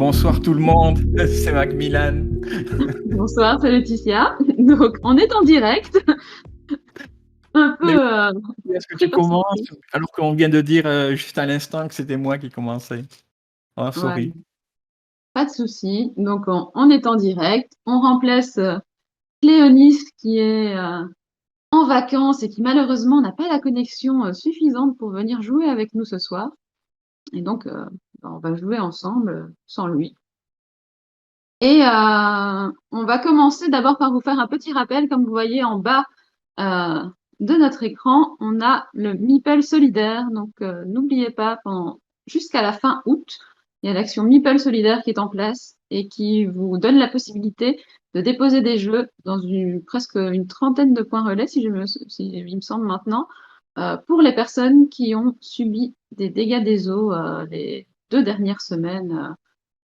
Bonsoir tout le monde, c'est Macmillan. Bonsoir, c'est Laetitia. Donc, on est en direct, un Mais peu oui, est-ce que tu prépressé. commences? Alors qu'on vient de dire, juste à l'instant que c'était moi qui commençais. Oh Ouais, sorry. pas de souci. Donc, on est en direct. On remplace Cléonis qui est en vacances et qui malheureusement n'a pas la connexion suffisante pour venir jouer avec nous ce soir. Et donc, on va jouer ensemble sans lui. Et on va commencer d'abord par vous faire un petit rappel. Comme vous voyez en bas euh, de notre écran, on a le Meeple solidaire. Donc, n'oubliez pas, jusqu'à la fin août, il y a l'action Meeple solidaire qui est en place et qui vous donne la possibilité de déposer des jeux dans presque une trentaine de points relais, si il me semble maintenant, pour les personnes qui ont subi des dégâts des eaux les 2 dernières semaines,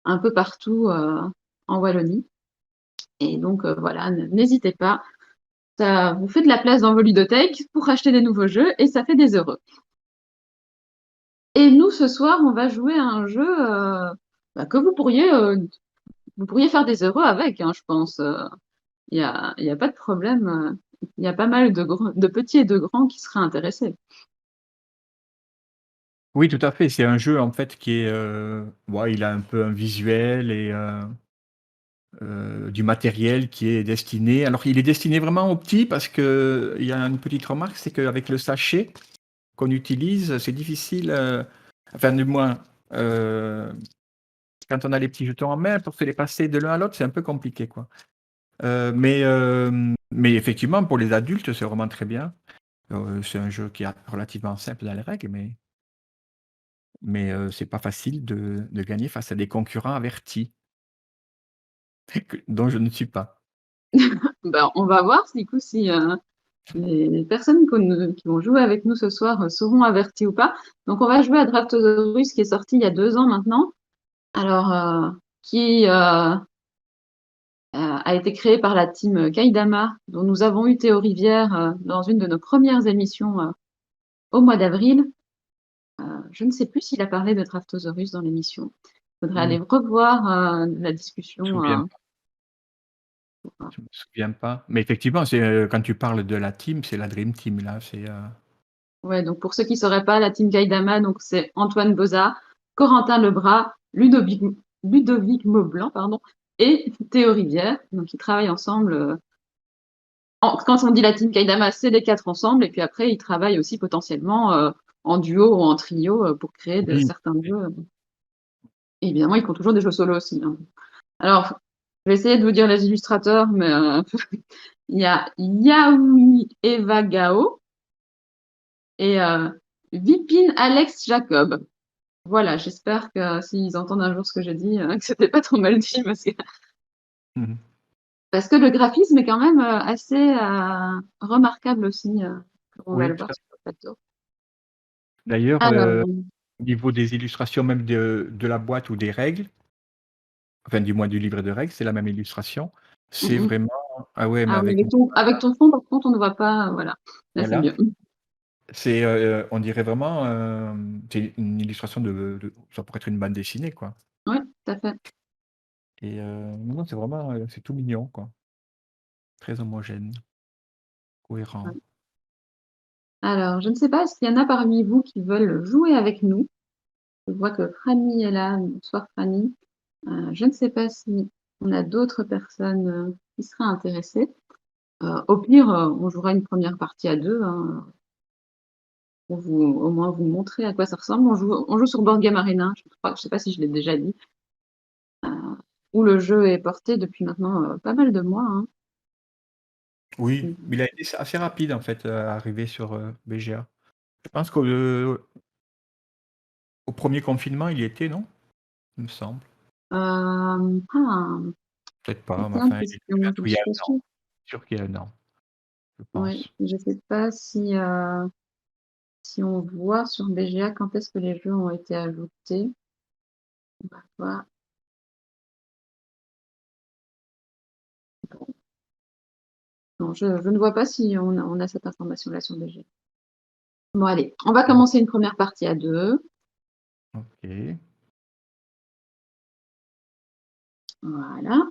un peu partout en Wallonie. Et donc, voilà, n'hésitez pas. Ça vous fait de la place dans vos ludothèques pour acheter des nouveaux jeux et ça fait des heureux. Et nous, ce soir, on va jouer à un jeu que vous pourriez faire des heureux avec, hein, je pense. Il y a pas de problème. Il y a pas mal de petits et de grands qui seraient intéressés. Oui, tout à fait, c'est un jeu en fait qui est, ouais, il a un peu un visuel et du matériel qui est destiné alors il est destiné vraiment aux petits parce qu'il y a une petite remarque, c'est qu'avec le sachet qu'on utilise, c'est difficile, enfin du moins, heu, quand on a les petits jetons en main, pour se les passer de l'un à l'autre, c'est un peu compliqué, quoi. Mais effectivement, pour les adultes, c'est vraiment très bien. C'est un jeu qui est relativement simple dans les règles, mais c'est pas facile de gagner face à des concurrents avertis, dont je ne suis pas. Ben, on va voir, du coup, si les personnes qui vont jouer avec nous ce soir seront averties ou pas. Donc, on va jouer à Draftosaurus qui est sorti il y a 2 ans maintenant. Alors, qui a été créé par la team Kaidama, dont nous avons eu Théo Rivière dans une de nos premières émissions au mois d'avril. Je ne sais plus s'il a parlé de Draftosaurus dans l'émission. Il faudrait Mmh, aller revoir la je me discussion. souviens pas, je me souviens pas. Mais effectivement, c'est, quand tu parles de la team, c'est la dream team là, Ouais, donc pour ceux qui ne sauraient pas, la team Kaidama, donc c'est Antoine Boza, Corentin Lebras, Ludovic Maublanc, pardon, et Théo Rivière. Donc ils travaillent ensemble. Quand on dit la team Kaidama, c'est les quatre ensemble, et puis après, ils travaillent aussi potentiellement en duo ou en trio pour créer oui, certains jeux. Et évidemment, ils font toujours des jeux solo aussi, hein. Alors, je vais essayer de vous dire les illustrateurs, mais il y a Yaoui Eva Gao et Vipin Alex Jacob. Voilà, j'espère que s'ils entendent un jour ce que j'ai dit, que c'était pas trop mal dit, mmh. parce que le graphisme est quand même assez remarquable aussi, comme on va Oui, le tout voir à sur le plateau. d'ailleurs, Alors, au niveau des illustrations même de la boîte ou des règles, enfin du moins du livret de règles, c'est la même illustration. C'est mm, mm. vraiment ah ouais, mais Ah oui, avec mon avec ton fond, par contre, on ne voit pas, voilà. Là, c'est voilà. mieux. C'est, on dirait vraiment, c'est une illustration de ça pourrait être une bande dessinée, quoi Oui, tout à fait. et non, non, c'est vraiment, c'est tout mignon, quoi. Très homogène, Ouais. cohérent. Alors, je ne sais pas s'il y en a parmi vous qui veulent jouer avec nous. Je vois que Franny est là. Bonsoir, Franny. Je ne sais pas si on a d'autres personnes qui seraient intéressées. Au pire, on jouera une première partie à deux, hein, pour au moins vous montrer à quoi ça ressemble. On joue sur Board Game Arena. Je sais pas si je l'ai déjà dit. Où le jeu est porté depuis maintenant pas mal de mois, hein. Oui, Mm. il a été assez rapide, en fait, à arriver sur, BGA. Je pense qu'au au 1er confinement, il y était, non? Il me semble. Ah, Peut-être pas, mais excellente enfin, il est question. Je ne il y a suis pas 1 an. sûre. Sûr qu'il y a 1 an, je Ouais, pense. je sais pas si on voit sur BGA quand est-ce que les jeux ont été ajoutés. On va voir. Non, je ne vois pas si on a cette information-là sur BGA. Bon, allez, on va Bon, commencer une première partie à deux. OK. Voilà.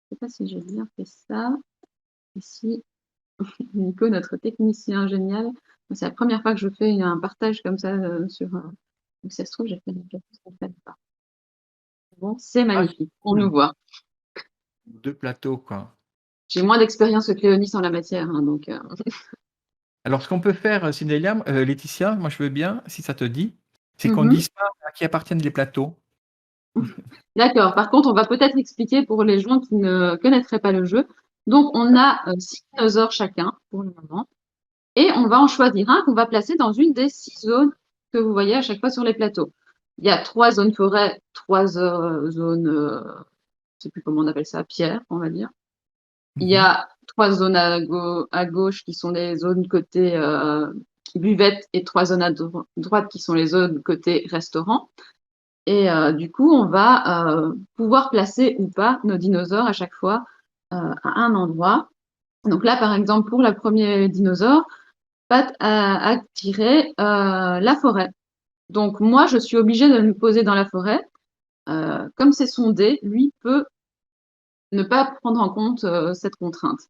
Je sais pas si j'ai bien fait ça. Ici, Nico, notre technicien génial, c'est la première fois que je fais un partage comme ça sur. Donc, si ça se trouve, j'ai fait quelque chose qu'on ne fait pas. Bon, c'est Ah, c'est magnifique. On nous cool. voit. 2 plateaux, quoi. J'ai moins d'expérience que Cléonis en la matière, hein, donc. Alors ce qu'on peut faire, Cyndelia, Laetitia, moi je veux bien, si ça te dit, c'est qu'on Mhm. dise pas à qui appartiennent les plateaux. D'accord. Par contre, on va peut-être expliquer pour les gens qui ne connaîtraient pas le jeu. Donc, on a 6 dinosaures chacun pour le moment. Et on va en choisir un qu'on va placer dans une des 6 zones que vous voyez à chaque fois sur les plateaux. Il y a 3 zones forêt, 3 zones, je sais plus comment on appelle ça, pierre, on va dire. Il y Mmh. a 3 zones à gauche qui sont les zones côté buvette et 3 zones à droite qui sont les zones côté restaurant. Et du coup, on va pouvoir placer ou pas nos dinosaures à chaque fois à un endroit. Donc là, par exemple, pour le premier dinosaure, Pat a tiré la forêt. Donc moi, je suis obligée de me poser dans la forêt. Comme c'est son dé, lui peut ne pas prendre en compte cette contrainte.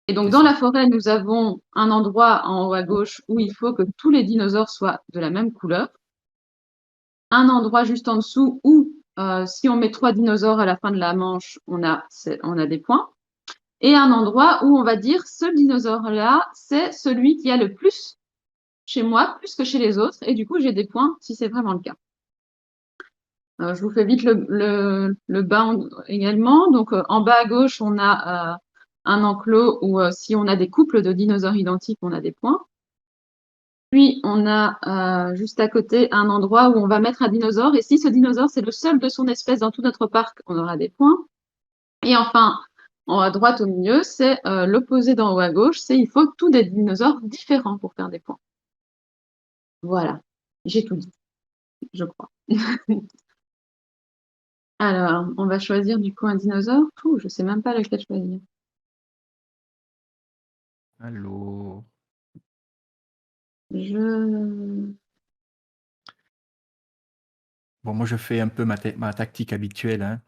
Et donc C'est dans ça. la forêt, nous avons un endroit en haut à gauche où il faut que tous les dinosaures soient de la même couleur. Un endroit juste en dessous où si on met 3 dinosaures à la fin de la manche, on a des points. Et un endroit où on va dire ce dinosaure-là, c'est celui qui a le plus chez moi, plus que chez les autres. Et du coup, j'ai des points si c'est vraiment le cas. Je vous fais vite le bas également. Donc, en bas à gauche, on a un enclos où si on a des couples de dinosaures identiques, on a des points. Puis, on a juste à côté un endroit où on va mettre un dinosaure. Et si ce dinosaure, c'est le seul de son espèce dans tout notre parc, on aura des points. Et enfin, à droite au milieu, c'est l'opposé d'en haut à gauche, c'est il faut tous des dinosaures différents pour faire des points. Voilà, j'ai tout dit, je crois. Alors, on va choisir du coup un dinosaure. Ouh, je sais même pas lequel choisir. Allô? Je... Bon, moi je fais un peu ma tactique habituelle, hein,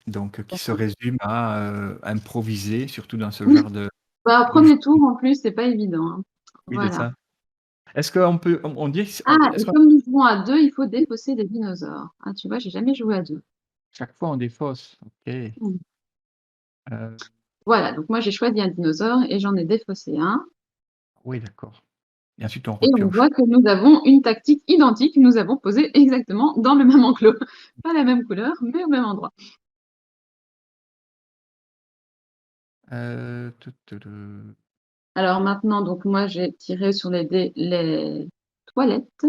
donc qui se résume à, improviser, surtout dans ce Oui, genre bah, au de jeu. premier tour, en plus, c'est pas évident, hein. Oui, c'est Voilà. ça. Est-ce qu'on peut on dit Ah, est-ce et qu'on comme nous jouons à deux, il faut défausser des dinosaures. Ah, tu vois, j'ai jamais joué à deux. chaque fois on défausse? OK. Hmm. Heu, Voilà, donc moi j'ai choisi un dinosaure et j'en ai défaussé un. oui, d'accord, et ensuite on Et on repioche. voit que nous avons une tactique identique. Nous avons posé exactement dans le même enclos. Pas la même couleur, mais au même endroit. Tu tu tu Alors maintenant, donc moi j'ai tiré sur les dés les toilettes.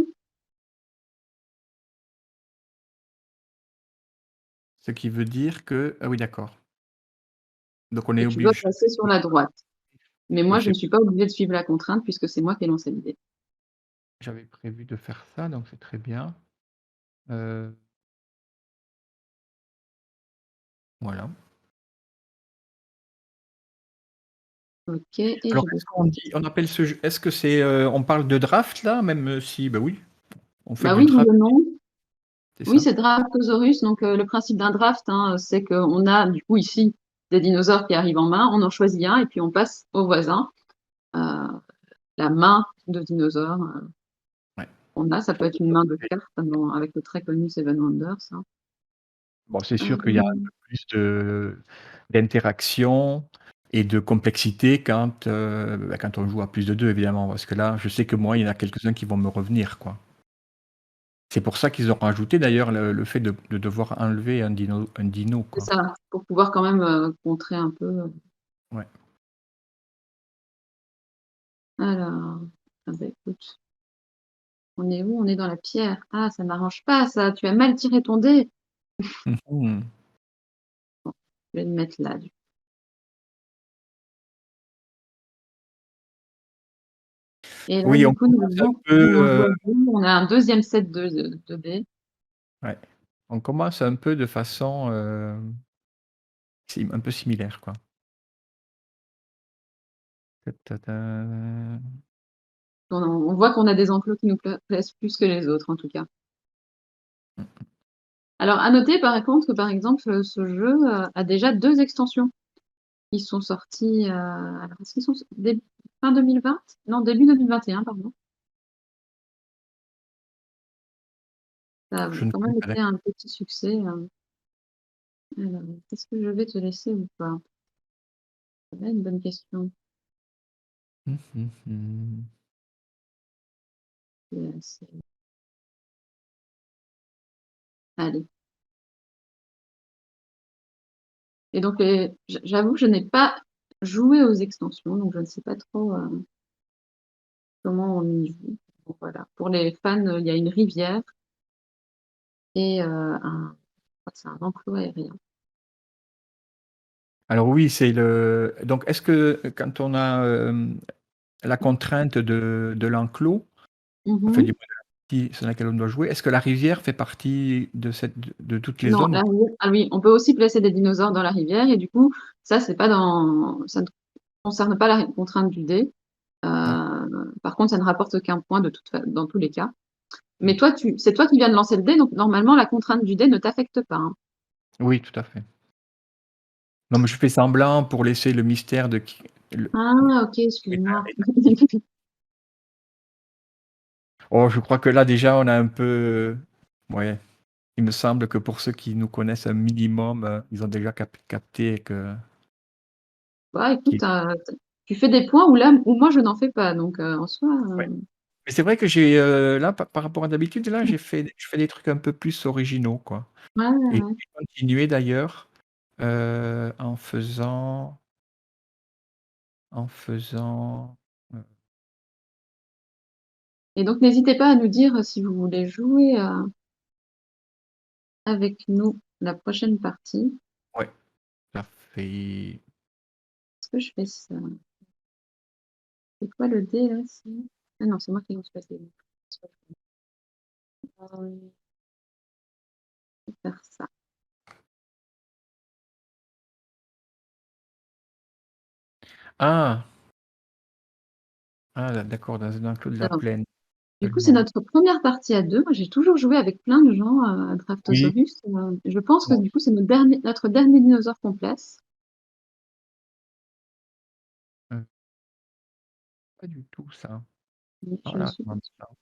ce qui veut dire que ah oui, d'accord, donc on Que est tu dois obligé passer sur la droite. Mais oui, moi, je ne suis pas obligée de suivre la contrainte puisque c'est moi qui ai lancé l'idée. j'avais prévu de faire ça, donc c'est très bien. Heu, voilà. OK, et Alors je est-ce défais. qu'on dit on appelle ce jeu est-ce que c'est, on parle de draft là? Même, si bah oui, on fait Bah du oui, oui draft, et non. c'est Oui, ça? c'est Draftosaurus. Donc, le principe d'un draft, hein, c'est qu'on a du coup ici des dinosaures qui arrivent en main, on en choisit un et puis on passe au voisin la main de dinosaure Ouais. qu'on a. Ça peut être une main de carte avec le très connu Seven Wonders, hein. Bon, c'est sûr qu'il y a un Euh, peu plus d'interaction et de complexité quand on joue à plus de 2 évidemment, parce que là, je sais que moi, il y en a quelques-uns qui vont me revenir, quoi. C'est pour ça qu'ils ont rajouté d'ailleurs le fait de devoir enlever un dino, c'est quoi. ça, pour pouvoir quand même contrer un peu. Ouais. Alors, ah bah, écoute. On est où? On est dans la pierre. Ah, ça m'arrange pas ça, tu as mal tiré ton dé. Mmh mh. Je vais le mettre là, et là, Oui, du on coup, nous commence un avons peu, on joue à deux, on a un deuxième set de dés. ouais, on commence un peu de façon, un peu similaire, quoi. Ta, ta, ta. On voit qu'on a des enclos qui nous plaisent plus que les autres, en tout cas. Alors, à noter, par contre, que par exemple, ce jeu a déjà 2 extensions. Ils sont sortis, alors est-ce qu'ils sont fin 2020? Non, début 2021, pardon. Ça a Je ne quand connais même pas. été un petit succès. Alors, est-ce que je vais te laisser ou pas? C'est une bonne question. Mhm. Allez. Et donc, j'avoue que je n'ai pas joué aux extensions, donc je ne sais pas trop comment on y joue. Donc, voilà. Pour les fans, il y a une rivière et je crois que c'est un enclos aérien. Alors oui, c'est le donc est-ce que quand on a, la contrainte de l'enclos, enfin du Mhm. moins de la partie sur laquelle on doit jouer, est-ce que la rivière fait partie de toutes les Non, zones ou la pas? rivière. Ah oui, on peut aussi placer des dinosaures dans la rivière et du coup, ça, c'est pas ça ne concerne pas la contrainte du dé. D'accord. Par contre, ça ne rapporte aucun point dans tous les cas. Mmh. Mais toi, c'est toi qui viens de lancer le dé, donc normalement, la contrainte du dé ne t'affecte pas, hein. Oui, tout à fait. Non, mais je fais semblant pour laisser le mystère de qui le Ah, ok, est-un excuse-moi. est-un qui. Oh, je crois que là déjà on a un peu, ouais, il me semble que pour ceux qui nous connaissent un minimum, ils ont déjà capté que Bah, écoute, qu'il tu fais des points où moi, je n'en fais pas. Donc, en soi, ouais. Mais c'est vrai que j'ai, là par rapport à d'habitude, là je fais des trucs un peu plus originaux, quoi. ouais, ouais, Et je ouais. vais continuer d'ailleurs, en faisant en faisant, heu Et donc, n'hésitez pas à nous dire si vous voulez jouer avec nous la prochaine partie. ouais, ça fait Est-ce que je fais ça? C'est quoi le dé là? Ah non, c'est moi qui lance le dé. Je vais faire ça. ah! Ah d'accord, dans un enclos de la Alors, plaine, du coup, c'est seulement. notre première partie à deux. Moi, j'ai toujours joué avec plein de gens à Oui, Draftosaurus. Je pense que moi du coup, c'est notre dernier dinosaure qu'on place. heu, pas du tout ça. Mais Oh je ne là, suis pas sûre.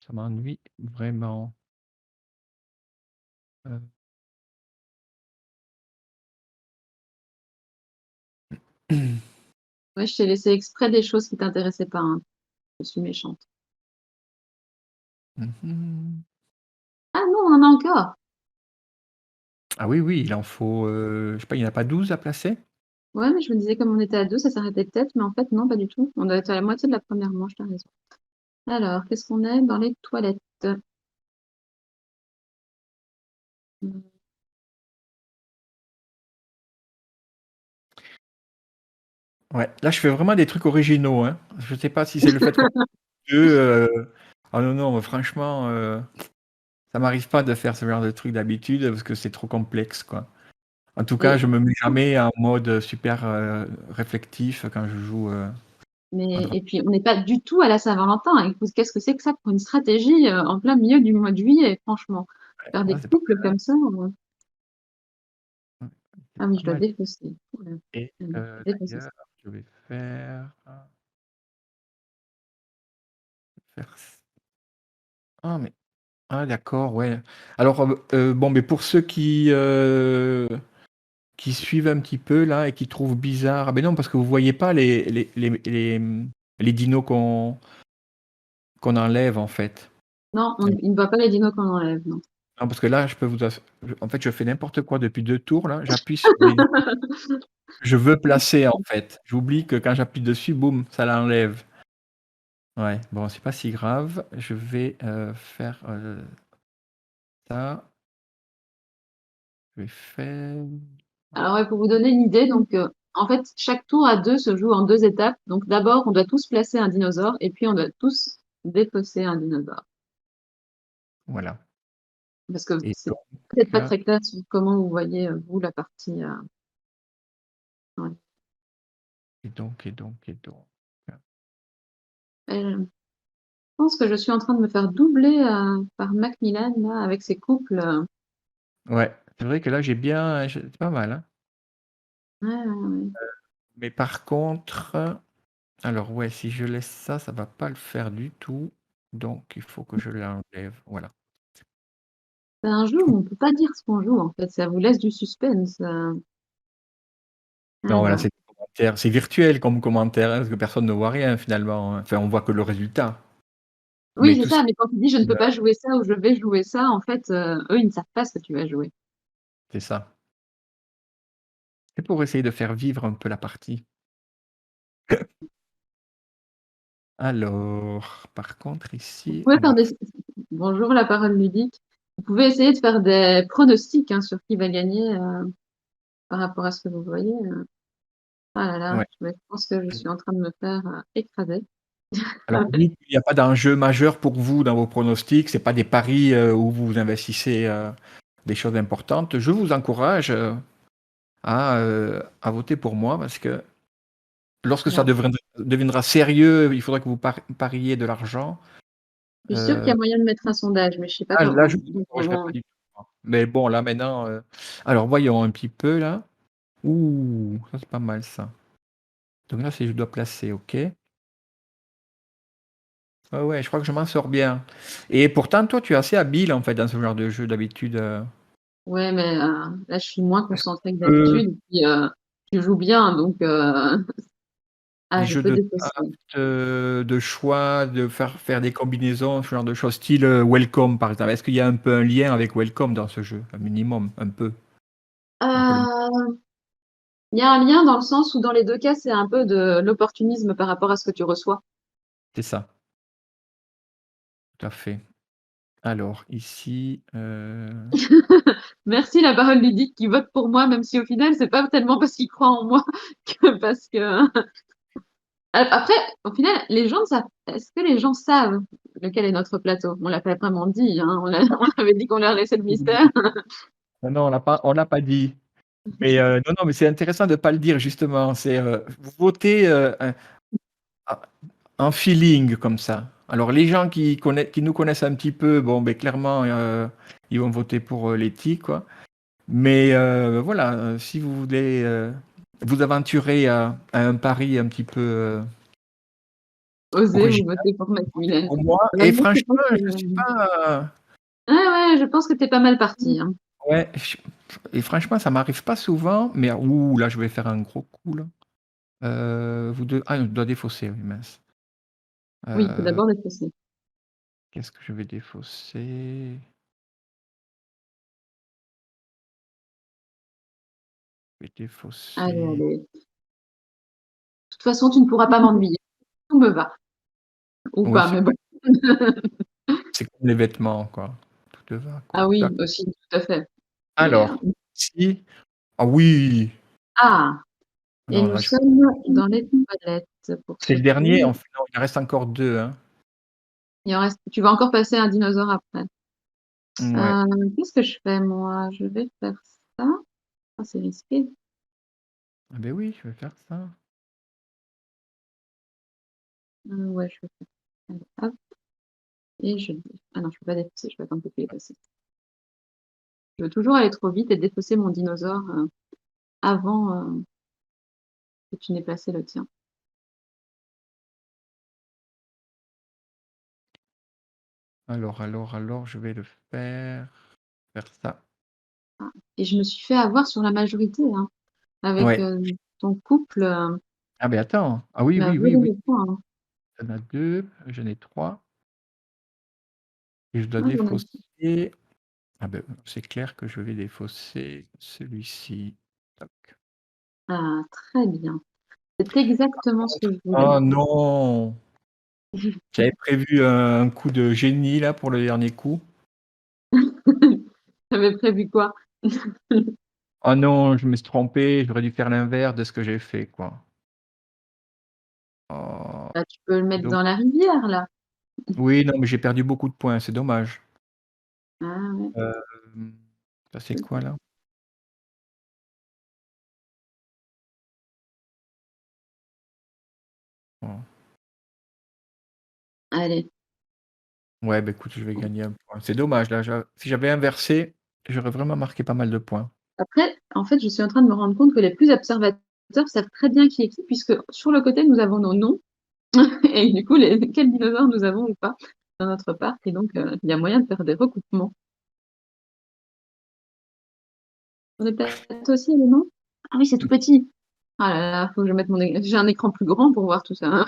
ça m'ennuie vraiment. Heu, Ouais, je t'ai laissé exprès des choses qui t'intéressaient pas, hein. Je suis méchante. mmh mh. Ah non, on en a encore! Ah oui, oui, il en faut, je sais pas, il y en a pas 12 à placer? Ouais, mais je me disais comme on était à 2, ça s'arrêtait peut-être, mais en fait non, pas du tout. On doit être à la moitié de la première manche, tu raison. Alors, qu'est-ce qu'on est dans les toilettes? Mmh. Ouais, là je fais vraiment des trucs originaux, hein. Je sais pas si c'est le fait qu'on est 2, ah non, non, franchement, ça m'arrive pas de faire ce genre de truc d'habitude parce que c'est trop complexe, quoi. En tout cas, Et je me mets jamais en mode super, réflectif quand je joue, à mais Dra et puis on n'est pas du tout à la Saint-Valentin. Écoute, qu'est-ce que c'est que ça pour une stratégie, en plein milieu du mois de juillet, franchement? ouais, Faire ouais, des c'est pas couples comme ça, ouais, c'est ah oui, pas je dois mal défausser. Ouh là, et défausser ça. d'ailleurs, je vais faire ç ah mais ah d'accord, ouais. Alors, bon, mais pour ceux qui suivent un petit peu là et qui trouvent bizarre, ah beh non, parce que vous voyez pas les dinos qu'on enlève en fait. Non, Ouais. il ne voit pas les dinos qu'on enlève, non. Non, parce que là, je peux vous ass en fait, je fais n'importe quoi depuis 2 tours là, j'appuie sur les je veux placer en fait. J'oublie que quand j'appuie dessus, boum, ça l'enlève. Ouais, bon, c'est pas si grave. Je vais, faire, ça. Je vais faire Alors ouais, pour vous donner une idée, donc en fait, chaque tour à 2 se joue en 2 étapes. Donc d'abord, on doit tous placer un dinosaure et puis on doit tous défausser un dinosaure. voilà Parce que et c'est donc peut-être pas très clair sur comment vous voyez, vous, la partie, ouais. et donc. Je pense que je suis en train de me faire doubler, par Macmillan là, avec ses couples, Ouais, c'est vrai que là, c'est pas mal, hein. ouais, ouais, ouais. Mais par contre, alors ouais, si je laisse ça, ça va pas le faire du tout, donc il faut que je l'enlève, voilà. C'est un jeu où on peut pas dire ce qu'on joue en fait, ça vous laisse du suspense, Non, voilà, alors. c'est des commentaires, c'est virtuel comme commentaire, hein, parce que personne ne voit rien finalement, hein. Enfin, on voit que le résultat, Oui, mais c'est tout ce ça, mais quand tu dis: «Je ne qui, peux pas jouer ça» ou «Je vais jouer ça», en fait, eux, ils ne savent pas ce que tu vas jouer. c'est ça. C'est pour essayer de faire vivre un peu la partie. Alors, par contre Vous ici, pouvez on faire va des bonjour la parole ludique. Vous pouvez essayer de faire des pronostics, hein, sur qui va gagner, par rapport à ce que vous voyez, Ah là là, ouais. je pense que je suis en train de me faire, écraser. Alors vous dites qu'il y a pas d'enjeu majeur pour vous dans vos pronostics, c'est pas des paris, où vous investissez, des choses importantes. Je vous encourage, à voter pour moi parce que lorsque ça Alors, deviendra sérieux, il faudra que vous pariez de l'argent. je suis sûre qu'il y Heu, a moyen de mettre un sondage, mais je sais pas là, comment. je vous Donc encouragerai pas vraiment, du tout, moi. Mais bon, là, maintenant, alors voyons un petit peu là. Ouh, ça c'est pas mal ça. Donc là, c'est je dois placer, OK. Ouais, ouais, je crois que je m'en sors bien et pourtant, toi, tu es assez habile, en fait, dans ce genre de jeu d'habitude, ouais, mais là, je suis moins est-ce qu'on concentrée que peut d'habitude et puis, je joue bien donc des je jeux peux de défausser. draft, de choix, de faire des combinaisons, ce genre de choses, style, Welcome, par exemple. Est-ce qu'il y a un peu un lien avec Welcome dans ce jeu? Un minimum, un peu? Un peu le Heu, il y a un lien dans le sens où dans les 2 cas, c'est un peu de l'opportunisme par rapport à ce que tu reçois. c'est ça, tout à fait. Alors ici, Merci la parole ludique qui vote pour moi, même si au final, c'est pas tellement parce qu'il croit en moi que parce que après, au final, les gens savent est-ce que les gens savent lequel est notre plateau? On l'a pas vraiment dit, hein, on avait dit qu'on leur laissait le mystère. non, non, on l'a pas dit. Mais, non, non, mais c'est intéressant de pas le dire justement. Vous votez, a un feeling comme ça. Alors les gens qui nous connaissent un petit peu, bon, beh, clairement, ils vont voter pour, Letty, quoi. Mais, voilà, si vous voulez, vous aventurer à un pari un petit peu, Osez, vous original, votez pour votez Macmillan. pour moi Bah, et moi, je franchement, pense que je suis pas, ouais, ouais, je pense que tu es pas mal parti, hein. ouais, et franchement, ça m'arrive pas souvent, mais ouh, là, je vais faire un gros coup, là. Vous deux, ah, je dois défausser, oui, mince. Oui, il faut Heu, d'abord défausser. qu'est-ce que je vais défausser? Je vais Allez, défausser, allez. De toute façon, tu ne pourras pas m'ennuyer. Tout me va. Ou oui, pas, mais bon. c'est comme les vêtements, quoi. Tout te va, quoi. Ah oui, aussi, tout à fait. Mais, Alors, si, ah oui! ah! Et Non, nous là, je sommes dans les toilettes pour c'est ce le dernier, tour. en fait, non, il en reste encore 2, hein. Il en reste tu vas encore passer un dinosaure après. Ouais. Qu'est-ce que je fais moi? Je vais faire ça. Ah, c'est risqué. Ah beh, oui, je vais faire ça. Ouais, je vais faire allez, hop et je ah non, je peux pas défausser, je vais attendre que tu aies passé. Je veux toujours aller trop vite et défausser mon dinosaure, avant, que tu n'aies placé le tien. Alors, je vais le faire ça. Ah et je me suis fait avoir sur la majorité, hein, avec, Ouais. ton couple, Ah beh, attends. Ah oui, tu m'as oui, oui, volé oui. mes points, hein. Tu en as 2, j'en ai 3 et je dois Moi, j'en ai défausser. Ah ben, c'est clair que je vais défausser celui-ci. Tac. ah, très bien. C'est exactement ce que je voulais. Oh non! J'avais prévu un coup de génie là pour le dernier coup. Tu avais prévu quoi? Oh non, je me suis trompé, j'aurais dû faire l'inverse de ce que j'ai fait, quoi. Oh, Bah, tu peux le c'est mettre domm dans la rivière là. oui, non, mais j'ai perdu beaucoup de points, c'est dommage. Ah ouais, Hem, ça c'est quoi là? Allez. Ouais, bah, écoute, je vais gagner un point. C'est dommage là, si j'avais inversé, j'aurais vraiment marqué pas mal de points. Après, en fait, je suis en train de me rendre compte que les plus observateurs savent très bien qui est qui, puisque sur le côté, nous avons nos noms et du coup, quels dinosaures nous avons ou pas dans notre parc et donc il y a moyen de faire des recoupements. On est peut-être aussi les noms? Ah oui, c'est tout petit. Ah là là, faut que je mette j'ai un écran plus grand pour voir tout ça.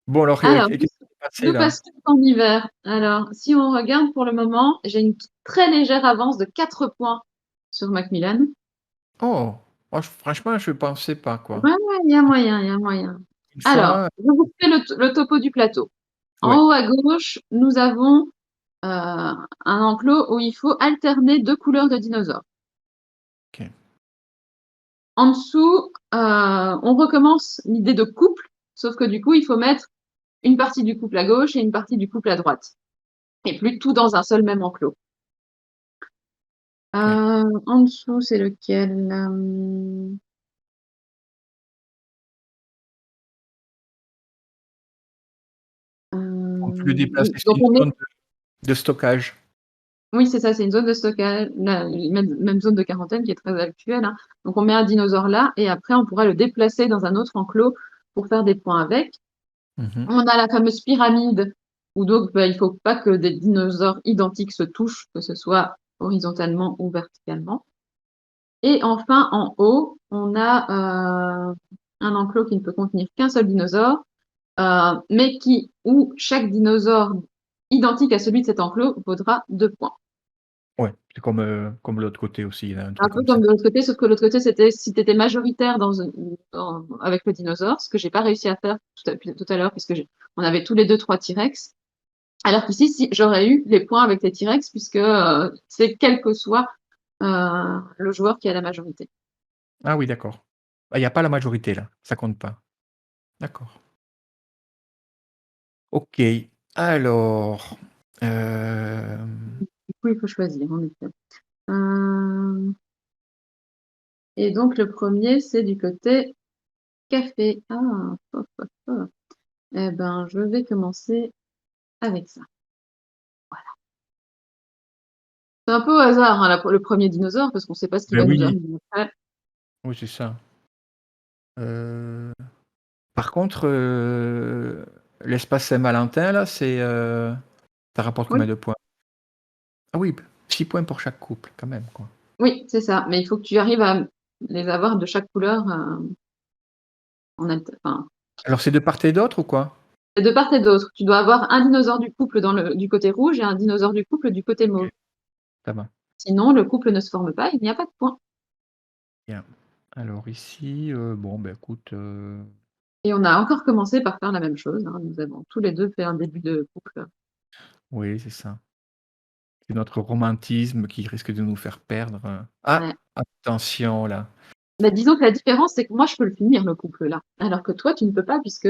Bon alors, Alors, qu'est-ce qui s'est passé nous là? passons en hiver. Alors, si on regarde pour le moment, j'ai une très légère avance de 4 points sur Macmillan. Oh! Moi franchement, je pensais pas quoi. Ouais, ouais, il y a moyen, il y a moyen. Une Alors, fois je vous fais le topo du plateau. En ouais, haut à gauche, nous avons un enclos où il faut alterner 2 couleurs de dinosaures. OK, En dessous, on recommence l'idée de couple, sauf que du coup, il faut mettre une partie du couple à gauche et une partie du couple à droite, et plus tout dans un seul même enclos. OK. En dessous, c'est lequel? On peut le déplacer, Oui, c'est donc une on met zone de stockage. oui, c'est ça, c'est une zone de stockage, la même zone de quarantaine qui est très actuelle, hein. Donc on met un dinosaure là et après on pourra le déplacer dans un autre enclos pour faire des points avec. Mmh. On a la fameuse pyramide où donc bah, il faut pas que des dinosaures identiques se touchent, que ce soit horizontalement ou verticalement. Et enfin en haut, on a un enclos qui ne peut contenir qu'un seul dinosaure, mais où chaque dinosaure identique à celui de cet enclos vaudra 2 points. Ouais, c'est comme l'autre côté aussi, il y a un Un truc peu comme ça. comme de l'autre côté, sauf que l'autre côté, c'était si tu étais majoritaire avec le dinosaure, ce que j'ai pas réussi à faire tout à l'heure, puisque on avait tous les deux 3 T-Rex. Alors qu'ici, si, j'aurais eu les points avec les T-Rex, puisque c'est quel que soit le joueur qui a la majorité. Ah oui, d'accord. Ah, il y a pas la majorité là, ça compte pas. D'accord. OK. Alors, Du coup, il faut choisir, en effet. Euh, et donc, le premier, c'est du côté café. Ah, hop, hop, hop. Eh ben, je vais commencer avec ça. C'est un peu au hasard, hein, le premier dinosaure, parce qu'on ne sait pas ce qu'il beh, va nous oui, arriver après. oui, c'est ça. Heu, Par contre, l'espace Saint-Valentin là, ça rapporte Oui, combien de points? Ah oui, 6 points pour chaque couple quand même quoi. oui, c'est ça. Mais il faut que tu arrives à les avoir de chaque couleur enfin, Alors c'est de part et d'autre ou quoi? de part et d'autre. Tu dois avoir un dinosaure du couple du côté rouge et un dinosaure du couple du côté OK, mauve. ça va, Sinon, le couple ne se forme pas, il n'y a pas de point. bien. Alors ici, bon, bah, écoute, Et on a encore commencé par faire la même chose, hein. Nous avons tous les deux fait un début de couple. oui, c'est ça. C'est notre romantisme qui risque de nous faire perdre, Ouais. ah! Attention là. Bah, disons que la différence, c'est que moi, je peux le finir, le couple là. Alors que toi, tu ne peux pas puisque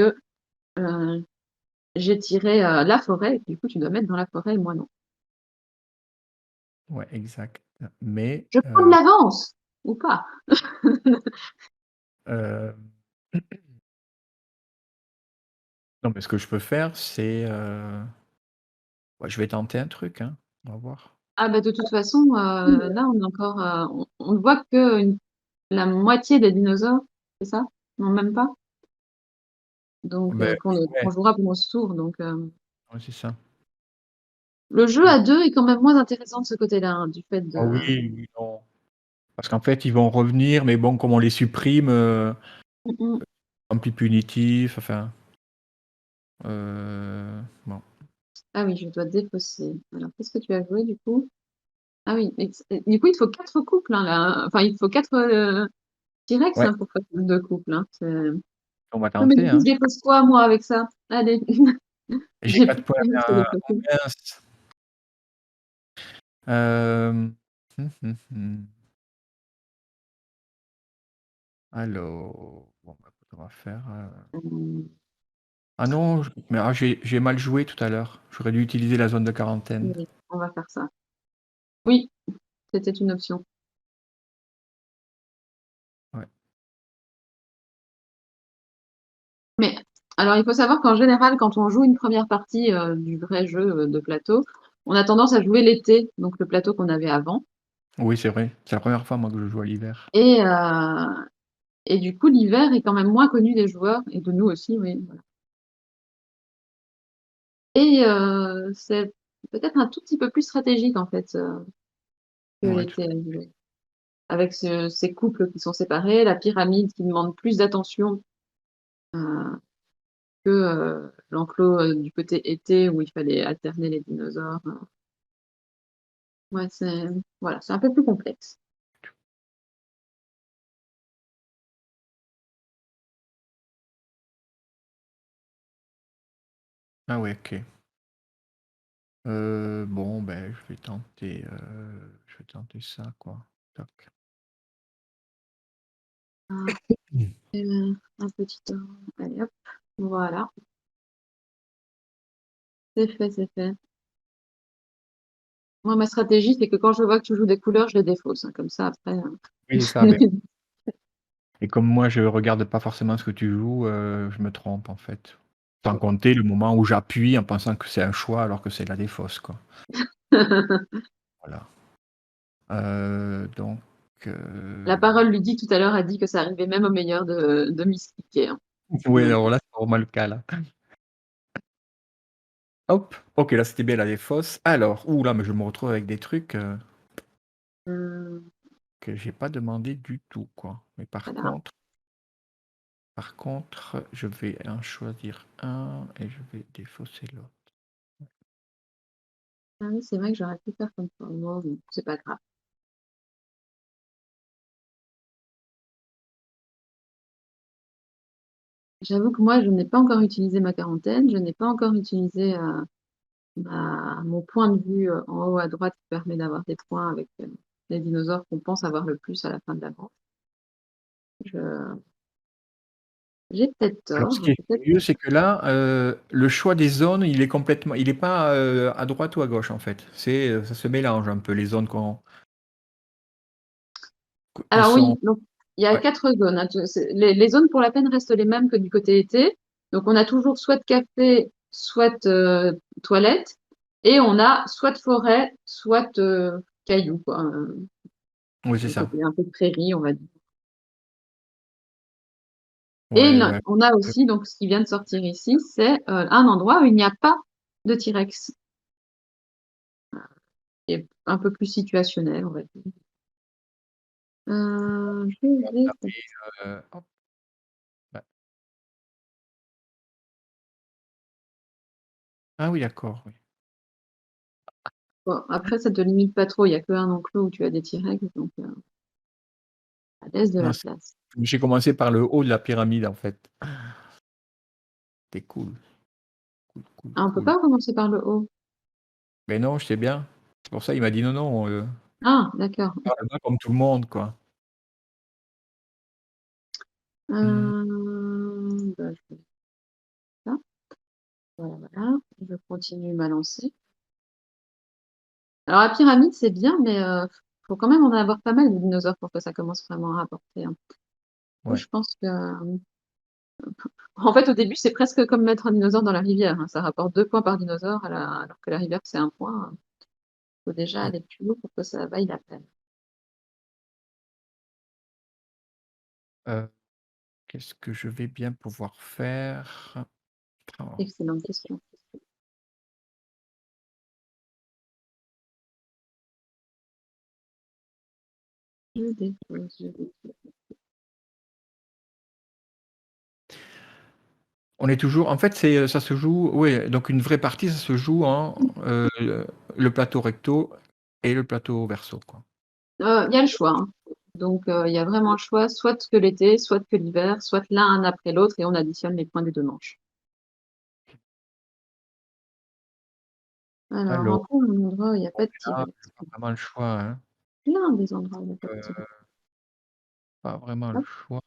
j'ai tiré la forêt. Et du coup, tu dois mettre dans la forêt et moi non. Ouais, exact. Mais, Je prends de l'avance ou pas. hem, non, mais ce que je peux faire, c'est, ouais, je vais tenter un truc, hein. On va voir. Ah bah, de toute façon, là, on est encore, on ne voit que la moitié des dinosaures, c'est ça? Non, même pas? Donc, Beh, qu'on ouais, jouera pendant ce tour. Donc, ouais, c'est ça. le jeu Mmh. à 2 est quand même moins intéressant de ce côté-là, hein, du fait Ah oui, de oui, non. Parce qu'en fait, ils vont revenir, mais bon, comme on les supprime, mmh mh. ampli punitif, enfin, bon. Ah oui, je dois défausser. Alors, qu'est-ce que tu as joué du coup? Ah oui, et du coup, il te faut 4 couples, hein, là. Enfin, il te faut 4 T-Rex, Ouais, hein, pour faire 2 couples, hein. on va Oui, mais du tenter, coup, hein. je dépose quoi, moi, avec ça? Allez. J'ai J'ai pas plus de de points, T-Rex à ah déplacer. mince. Mmh, mmh mh. Alors, bon, bah, écoute, on va faire, Mmh, ah non, j'ai mal joué tout à l'heure. J'aurais dû utiliser la zone de quarantaine. oui, on va faire ça. Oui, c'était une option. Ouais. Mais Alors, il faut savoir qu'en général, quand on joue une première partie du vrai jeu de plateau, on a tendance à jouer l'été, donc le plateau qu'on avait avant. Oui, c'est vrai. C'est la première fois, moi, que je joue à l'hiver. Et, et du coup, l'hiver est quand même moins connu des joueurs, et de nous aussi, oui. Voilà. Et c'est peut-être un tout petit peu plus stratégique, en fait, que Ouais, tout l'été à jouer. Avec ces couples qui sont séparés, la pyramide qui demande plus d'attention que l'enclos du côté été où il fallait alterner les dinosaures. Ouais, c'est voilà, c'est un peu plus complexe. ah ouais, OK. Bon, ben, je vais tenter ça, quoi. Tac. Ah, Mmh. un petit allez hop, voilà, c'est fait, c'est fait. Moi, ma stratégie, c'est que quand je vois que tu joues des couleurs, je les défausse, hein, comme ça après, Oui, c'est ça, beh et comme moi, je regarde pas forcément ce que tu joues, je me trompe, en fait. Sans compter le moment où j'appuie en pensant que c'est un choix alors que c'est la défausse, quoi. Voilà. Donc La parole ludique tout à l'heure a dit que ça arrivait même au meilleur de m'expliquer, hein. oui, Donc, alors là, c'est vraiment le cas, là. Hop, OK, là, c'était bien la défausse. Alors, ouh là, mais je me retrouve avec des trucs, mmh, que j'ai pas demandé du tout, quoi. Mais voilà. par contre, je vais en choisir un et je vais défausser l'autre. Ah oui, c'est vrai que j'aurais pu faire comme ça. Bon, bon, c'est pas grave. J'avoue que moi, je n'ai pas encore utilisé ma quarantaine, je n'ai pas encore utilisé mon point de vue en haut à droite qui permet d'avoir des points avec les dinosaures qu'on pense avoir le plus à la fin de la manche. Je- J'ai peut-être Alors tort, ce qui hein, est peut-être. curieux, c'est que là, le choix des zones, il est pas, à droite ou à gauche, en fait. Ça se mélange un peu les zones qui Alors sont oui, donc il y a ouais, 4 zones, hein. Les zones pour la peine restent les mêmes que du côté été. Donc on a toujours soit café, soit toilette, et on a soit forêt, soit cailloux, quoi. oui, c'est Un ça. côté un peu prairie, on va dire. Et Ouais, ouais, on a aussi, donc ce qui vient de sortir ici, c'est un endroit où il n'y a pas de T-Rex, qui est un peu plus situationnel, on va dire. Je vais hop, bah ah oui, d'accord, oui. bon, après, ça te limite pas trop, il y a qu'un enclos où tu as des T-Rex, donc ça laisse de Non, la c'est place. j'ai commencé par le haut de la pyramide, en fait. C'était cool, cool, cool, Ah, on peut cool. pas commencer par le haut? Mais non, je sais bien. C'est pour ça, il m'a dit: «Non, non, Ah, d'accord. parle pas comme tout le monde, quoi». Mmh. Bah, je fais ça. Voilà, voilà. Je continue ma lancée. Alors la pyramide, c'est bien, mais faut quand même en avoir pas mal de dinosaures pour que ça commence vraiment à rapporter, hein. Du coup, Ouais. je pense que en fait, au début, c'est presque comme mettre un dinosaure dans la rivière, hein. Ça rapporte 2 points par dinosaure alors que la rivière, c'est 1 point. Faut déjà Mmh. aller plus haut pour que ça vaille la peine. Heu, qu'est-ce que je vais bien pouvoir faire? Oh, Excellente question. Je dépose, je dépose. on est toujours en fait, ça se joue oui, donc une vraie partie, ça se joue en, le plateau recto et le plateau verso, quoi. Il y a le choix, hein. Donc il y a vraiment le choix, soit que l'été, soit que l'hiver, soit l'un un après l'autre et on additionne les points des 2 manches. Alors Alors, encore un endroit où il y a pas de là, T-Rex. j'ai pas vraiment le choix, hein. Plein des endroits où il y a pas de Heu, T-Rex. pas vraiment le Hop, choix.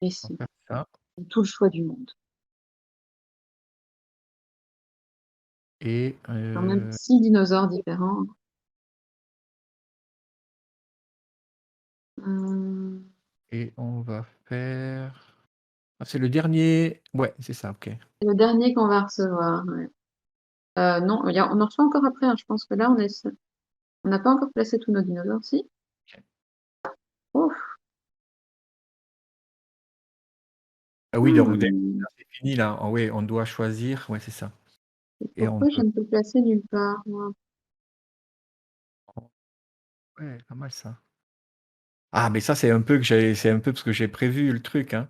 mais On va si, faire ça tout le choix du monde. et Quand même 6 dinosaures différents. Heu, on va faire Ah, c'est le dernier. Ouais, c'est ça, ok. C'est le dernier qu'on va recevoir, ouais. Non, on en reçoit encore après, hein. Je pense que là, on n'a pas encore placé tous nos dinosaures, si? Ouf. Ah oui, donc Hmm. là, c'est fini là. Ah ouais, on doit choisir. Ouais, c'est ça. Et Et on pourquoi je peut. ne peux placer nulle part, moi? Ouais, pas mal ça. Ah, mais ça, c'est un peu que c'est un peu parce que j'ai prévu le truc, hein.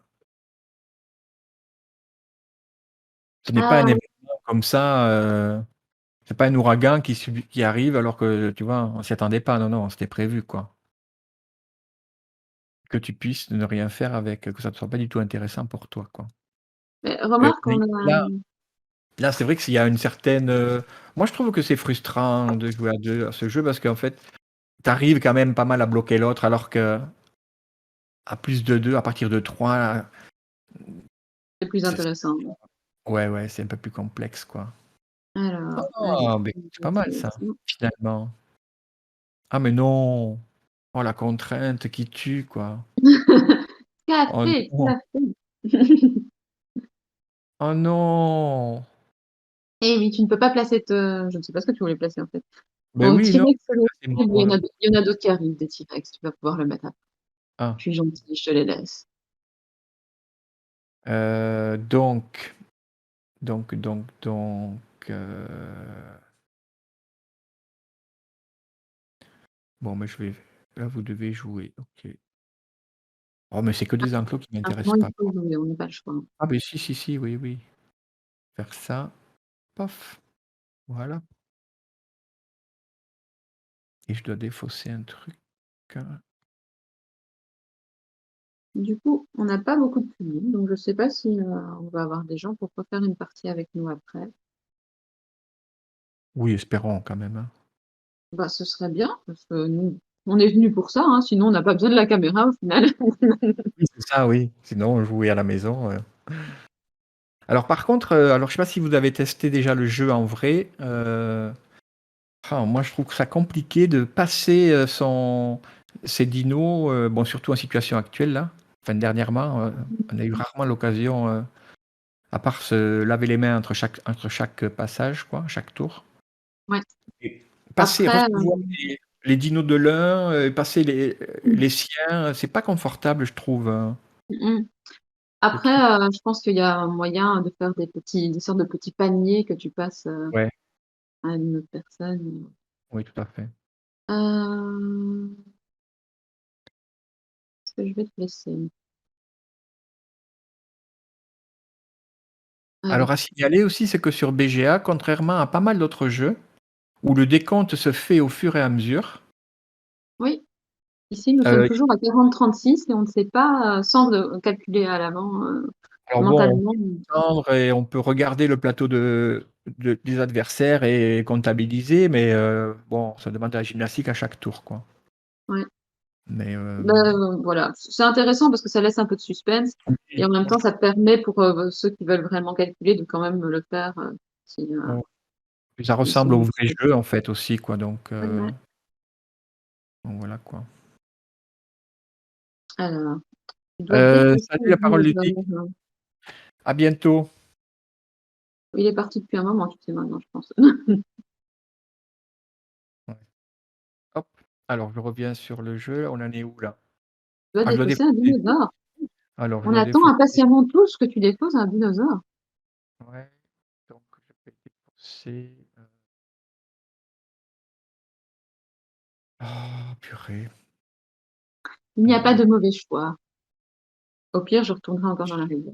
Ce n'est pas un Ah oui, événement comme ça, c'est pas un ouragan qui arrive alors que, tu vois, on s'y attendait pas. Non, non, c'était prévu, quoi. Que tu puisses ne rien faire avec, que ça ne soit pas du tout intéressant pour toi, quoi. mais remarque, Mais on a. là, c'est vrai que s'il y a une certaine, moi, je trouve que c'est frustrant de jouer à 2 à ce jeu parce qu'en fait, tu arrives quand même pas mal à bloquer l'autre alors qu'à plus de 2, à partir de 3, C'est plus c'est intéressant. ouais, ouais, c'est un peu plus complexe, quoi. Alors, allez, Ah, beh, on va c'est pas mal essayer ça, ça. finalement. Ah mais non! Oh la contrainte qui tue, quoi. Oh Café, non! café. Oh non! Eh oui, tu ne peux pas placer je ne sais pas ce que tu voulais placer en fait. Beh Ton oui, non, T-Rex, c'est il y mort, en a, il y en a d'autres qui arrivent, des T-Rex, tu vas pouvoir le mettre après. ah, Je suis gentille, je te les laisse. donc donc, bon, mais je vais là, vous devez jouer, OK. Oh, mais c'est que des enclos qui Maintenant, m'intéressent il pas, faut quoi. jouer, on n'a pas le choix. Ah beh si, si, si, oui, oui. Faire ça, paf, voilà, et je dois défausser un truc, Du coup, on n'a pas beaucoup de public, donc je ne sais pas si on va avoir des gens pour refaire une partie avec nous après. oui, espérons quand même, hein. Bah, ce serait bien, parce que nous, on est venus pour ça, hein, sinon on n'a pas besoin de la caméra au final. Oui, c'est ça, oui, sinon jouer à la maison, Alors par contre, alors je sais pas si vous avez testé déjà le jeu en vrai, moi je trouve que ça compliqué de passer, ses dinos, bon surtout en situation actuelle là, enfin dernièrement, on a eu rarement l'occasion, à part se laver les mains entre chaque passage quoi, chaque tour Ouais. et Après, recevoir les dinos de l'un, passer les siens, c'est pas confortable je trouve, mmh. le Après, truc. je pense qu'il y a un moyen de faire des sortes de petits paniers que tu passes, Ouais, à une autre personne. oui tout à fait. Est-ce que je vais te laisser? Alors Allez. à signaler aussi, c'est que sur BGA, contrairement à pas mal d'autres jeux, où le décompte se fait au fur et à mesure, Oui, ici, nous sommes heu, toujours à 40-36 et on ne sait pas, sans calculer à l'avant, alors bon, on mentalement. peut descendre et on peut regarder le plateau des adversaires et comptabiliser, mais bon, ça demande de la gymnastique à chaque tour, quoi. Ouais. Mais Bah, voilà, c'est intéressant parce que ça laisse un peu de suspense et oui, en même moi je temps, ça permet pour, ceux qui veulent vraiment calculer de quand même le faire, si, trouve que ça ils sont ressemble au vrai motivés. jeu, en fait, aussi, quoi, Ouais, ouais. donc voilà, quoi. Alors, tu dois défausser Salut, le la parole dinosaure, ludique. hein. À bientôt. Il est parti depuis un moment, tu sais maintenant, je pense. Ouais, hop, alors je reviens sur le jeu, on en est où là? Tu dois Ah, je dois défausser un défausser. dinosaure. Alors je On dois attend défausser. impatiemment tous que tu déposes un dinosaure. Ouais, donc je vais défausser, ah purée, Il n'y a pas heu, de mauvais choix. Au pire, je retournerai encore dans la rivière.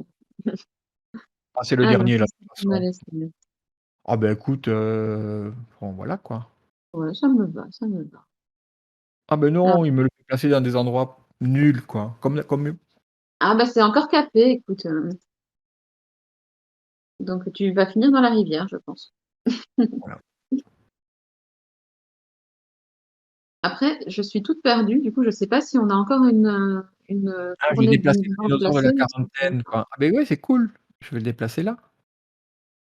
ah c'est le Alors, dernier là, de qu'est-ce que toute tu m'as façon. laissé? Ah bah écoute, bon voilà quoi. Ouais, ça me va, ça me va. Ah ben Ah, non, il me le fait placer dans des endroits nuls quoi, comme ah bah, c'est encore capé, écoute, donc tu vas finir dans la rivière, je pense. voilà. Après, je suis toute perdue, du coup, je sais pas si on a encore Ah j'ai fournée de déplacé le dinosaures à dinosaure de placer la ou si on peut quarantaine quoi. Ah beh ouais, c'est cool, je vais le déplacer là,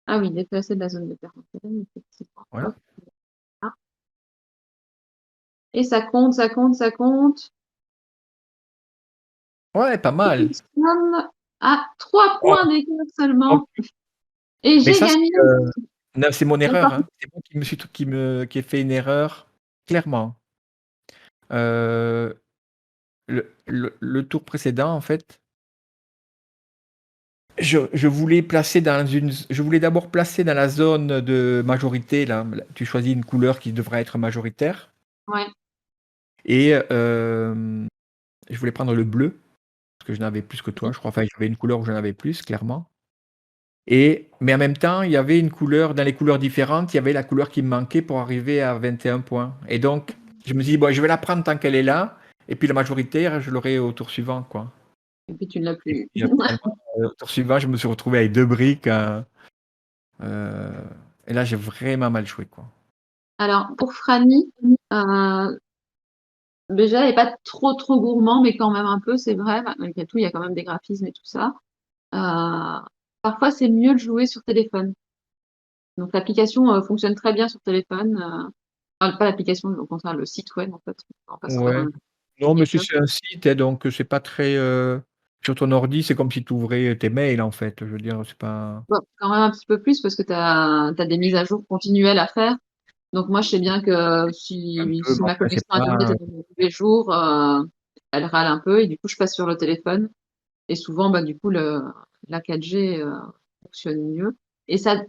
ah oui, déplacer de la zone de quarantaine, effectivement. voilà. Hop là et ça compte, ça compte, ça compte. Ouais, pas Tout mal. fonctionne. Ah, 3 Oh, points d'écart oh, seulement et mais j'ai ça, gagné. non, c'est mon erreur, D'accord. hein. C'est moi qui ai fait une erreur, clairement. Heu, le tour précédent, en fait, je voulais d'abord placer dans la zone de majorité là, tu choisis une couleur qui devrait être majoritaire Ouais, et je voulais prendre le bleu, parce que je n'avais plus que toi, oui, je crois. Enfin, j'avais une couleur où j'en avais plus, clairement. Mais en même temps, il y avait une couleur dans les couleurs différentes, il y avait la couleur qui me manquait pour arriver à 21 points et donc je me suis dit: «Bon, je vais la prendre tant qu'elle est là et puis la majoritaire, je l'aurai au tour suivant, quoi». et puis tu ne l'as Et plus puis, eu. finalement, au tour suivant, je me suis retrouvé avec 2 briques, heu et là, j'ai vraiment mal joué, quoi. Alors pour Franny, déjà, il est pas trop, trop gourmand, mais quand même un peu, c'est vrai, malgré tout, il y a quand même des graphismes et tout ça. Parfois, c'est mieux de jouer sur téléphone. Donc l'application, fonctionne très bien sur téléphone, enfin pas l'application, au contraire le site web en fait, on va pas se faire Ouais. un Non, mais navigateur. c'est un site, donc c'est pas très, sur ton ordi, c'est comme si tu ouvrais tes mails, en fait. Je veux dire, c'est pas Bon, quand même un petit peu plus parce que tu as des mises à jour continuelles à faire. Donc moi, je sais bien que un si peu, mais ma enfin, c'est connexion internet pas est pas bonne tous les jours, elle râle un peu et du coup, je passe sur le téléphone et souvent, bah, du coup, la 4G, fonctionne mieux et ça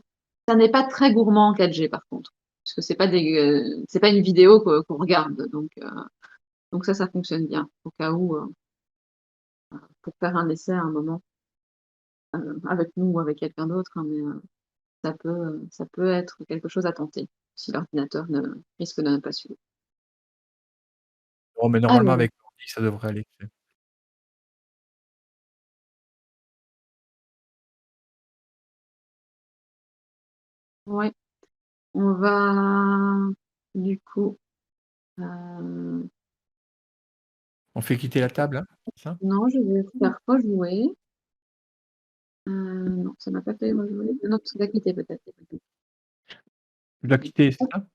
n'est pas très gourmand en 4G par contre, parce que c'est pas une vidéo qu'on regarde donc ça fonctionne bien au cas où, pour faire un essai à un moment, avec nous ou avec quelqu'un d'autre, hein, mais ça peut être quelque chose à tenter si l'ordinateur ne risque de ne pas suivre. non, mais normalement, Alors, avec l'ordi, ça devrait aller. ouais, on va du coup, heu, On fait quitter la table, hein, c'est ça? non, je vais faire rejouer. Non, ça m'a pas fait rejouer. Non, tu l'as quitté peut-être. Tu l'as quitté, c'est ça?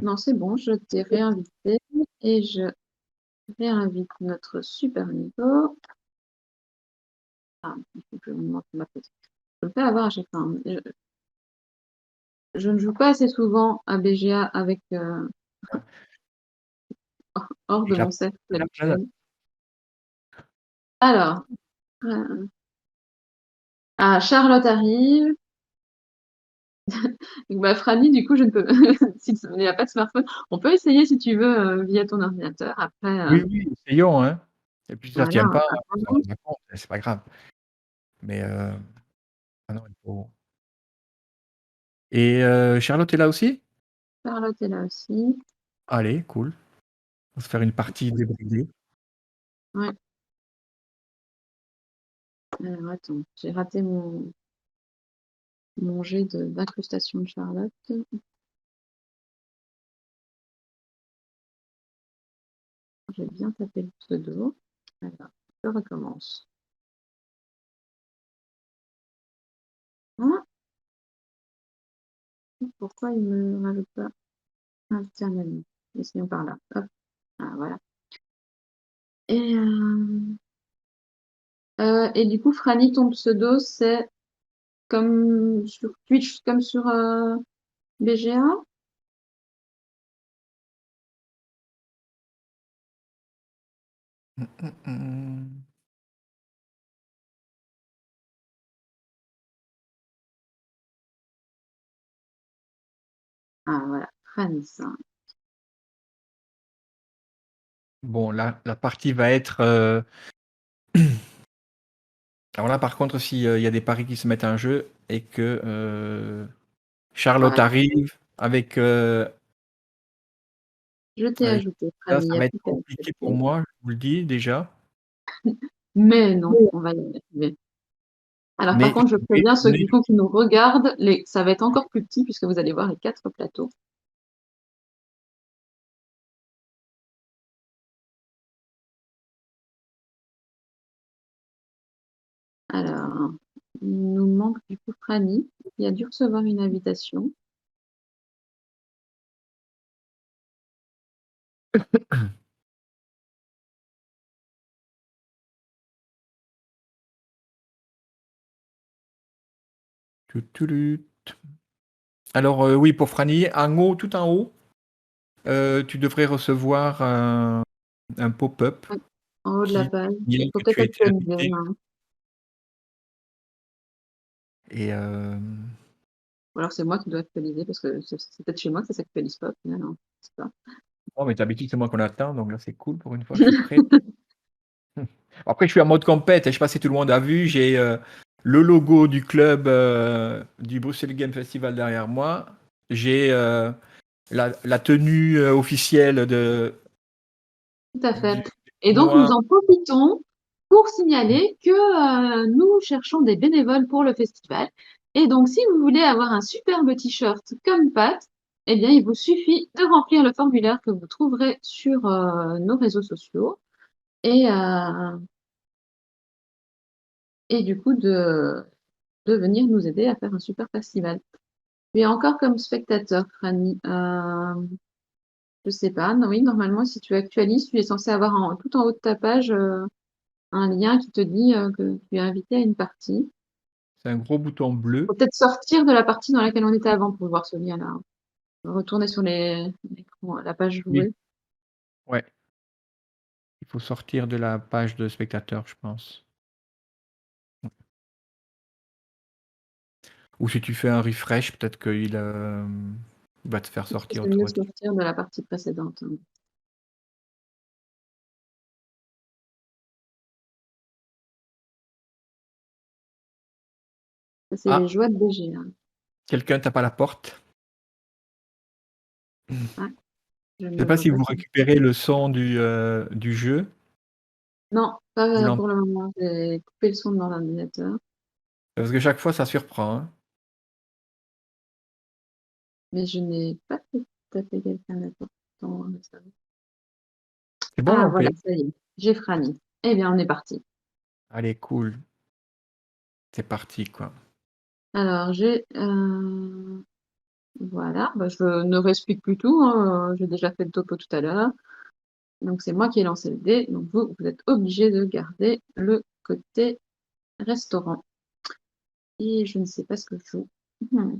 Non, c'est bon, je t'ai réinvité et je réinvite notre super Nico. Ah, il faut que je lui montre ma petite. Je me fais avoir à chaque fois, hein. Je ne joue pas assez souvent à BGA avec, hors Et de la mon cercle là, habituel. Alors, heu, Charlotte arrive. Donc, bah, Franny, du coup, je ne peux s'il n'y a pas de smartphone, on peut essayer si tu veux, via ton ordinateur. Après, oui, oui, essayons, hein, et puis si ça voilà, tient pas, en on s'en attendant, rendra compte, c'est pas grave. Mais, ah non, il faut et Charlotte est là aussi? Charlotte est là aussi. Allez, cool. On va se faire une partie débridée. Ouais, alors attends, j'ai raté mon jet d'incrustation de Charlotte. J'ai bien tapé le pseudo. Alors, je recommence. Ah! Pourquoi il me rajoute pas inviter un ami? Essayons par là. Hop, ah voilà et du coup, Franny, ton pseudo, c'est comme sur Twitch, comme sur, BGA? Mmh mh, mmh. Ah voilà, Franissa. Bon, la partie va être, alors là, par contre, si, il y a des paris qui se mettent en jeu et que, Charlotte Voilà, arrive avec, je t'ai avec ajouté, ça, Franny, il ça y a va être plus qu'à compliqué pour accepter. moi, je vous le dis déjà. Mais non, on va y arriver. Alors par Mais contre, je mais préviens ceux mais du coup qui nous regardent, ça va être encore plus petit puisque vous allez voir les 4 plateaux. Alors, il nous manque du coup Franny, qui a dû recevoir une invitation. Tuturut. Alors, oui, pour Franny, en haut, tout en haut, tu devrais recevoir un pop-up Ouais, en haut de la qui page. signale Faut que peut-être tu as été actualiser, invité hein. et Ou alors c'est moi qui dois actualiser parce que c'est peut-être chez moi que ça s'actualise pas au final, hein. Je sais pas. oh, mais d'habitude, c'est moi qu'on attend, donc là, c'est cool pour une fois, je suis prêt. Après, je suis en mode compète, je sais pas si tout le monde a vu, j'ai, le logo du club, du Bruxelles Game Festival derrière moi. J'ai, la tenue, officielle de Tout à du fait. Et donc nous tournoi. en profitons pour signaler que, nous cherchons des bénévoles pour le festival et donc si vous voulez avoir un superbe t-shirt comme Pat, eh bien il vous suffit de remplir le formulaire que vous trouverez sur, nos réseaux sociaux et heu et du coup de venir nous aider à faire un super festival. Mais encore comme spectateur, Franny, je sais pas, non, oui, normalement, si tu actualises, tu es censé avoir tout en haut de ta page un lien qui te dit que tu es invité à une partie. C'est un gros bouton Faut bleu. peut-être sortir de la partie dans laquelle on était avant pour voir ce lien-là, hein. Retourner sur l'écran, la page Oui, jouée. ouais, il faut sortir de la page de spectateur, je pense. Ou si tu fais un refresh, peut-être qu'il, il va te faire sortir C'est mieux de automatiquement. sortir de la partie précédente, hein. Ça, c'est les Ah, joies de BG, hein. quelqu'un tape à la porte. Ah, je Je sais ne pas vois si pas vous qui. récupérez le son du jeu. Non, Vous pas l'en pour le moment. J'ai coupé le son de mon ordinateur, parce que chaque fois ça surprend, hein. mais je n'ai pas fait taper quelqu'un à la porte dans le salon. C'est bon, Ah on peut y voilà, aller? ça y est, j'ai Franny. Eh bien, on est parti. Allez, cool, c'est parti, quoi. Alors voilà, bah, je ne réexplique plus tout, hein, j'ai déjà fait le topo tout à l'heure. Donc c'est moi qui ai lancé le dé, donc vous êtes obligés de garder le côté restaurant et je ne sais pas ce que je joue. Mmh.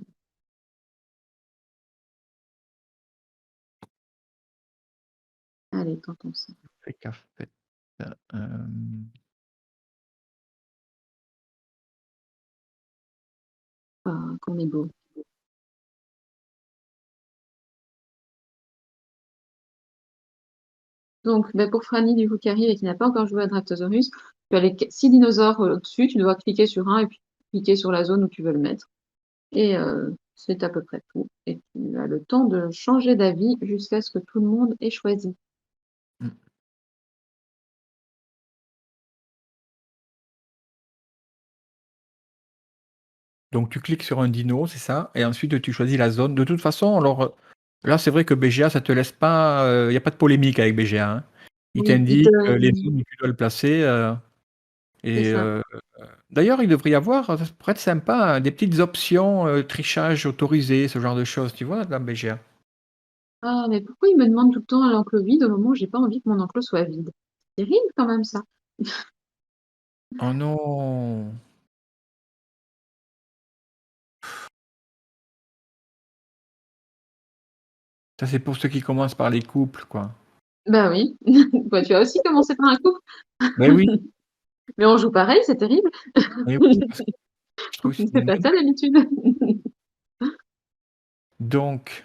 Allez, tentons ça. Fais café. Ah, qu'on est beau. Donc, bah, pour Franny, du coup, qui arrive et qui n'a pas encore joué à Draftosaurus, tu as les 6 dinosaures au-dessus, tu dois cliquer sur un et puis cliquer sur la zone où tu veux le mettre. Et c'est à peu près tout. Et tu as le temps de changer d'avis jusqu'à ce que tout le monde ait choisi. Mmh. Donc tu cliques sur un dino, c'est ça? Et ensuite tu choisis la zone. De toute façon, alors, là, c'est vrai que BGA, ça te laisse pas, il y a pas de polémique avec BGA, hein. Il Oui, il te t'indique, les zones où tu dois le placer, c'est et ça. d'ailleurs, il devrait y avoir, ça pourrait être sympa, des petites options, trichage autorisé, ce genre de choses, tu vois, dans BGA? Ah, mais pourquoi il me demande tout le temps l'enclos vide au moment où j'ai pas envie que mon enclos soit vide? C'est terrible quand même ça. Oh non! Ça, c'est pour ceux qui commencent par les couples, quoi. Bah oui. Quoi, tu as aussi commencé par un couple? Mais oui, Mais on joue pareil, c'est terrible. mais oui, parce que je trouve que c'est C'est une pas bonne. ça d'habitude. Donc,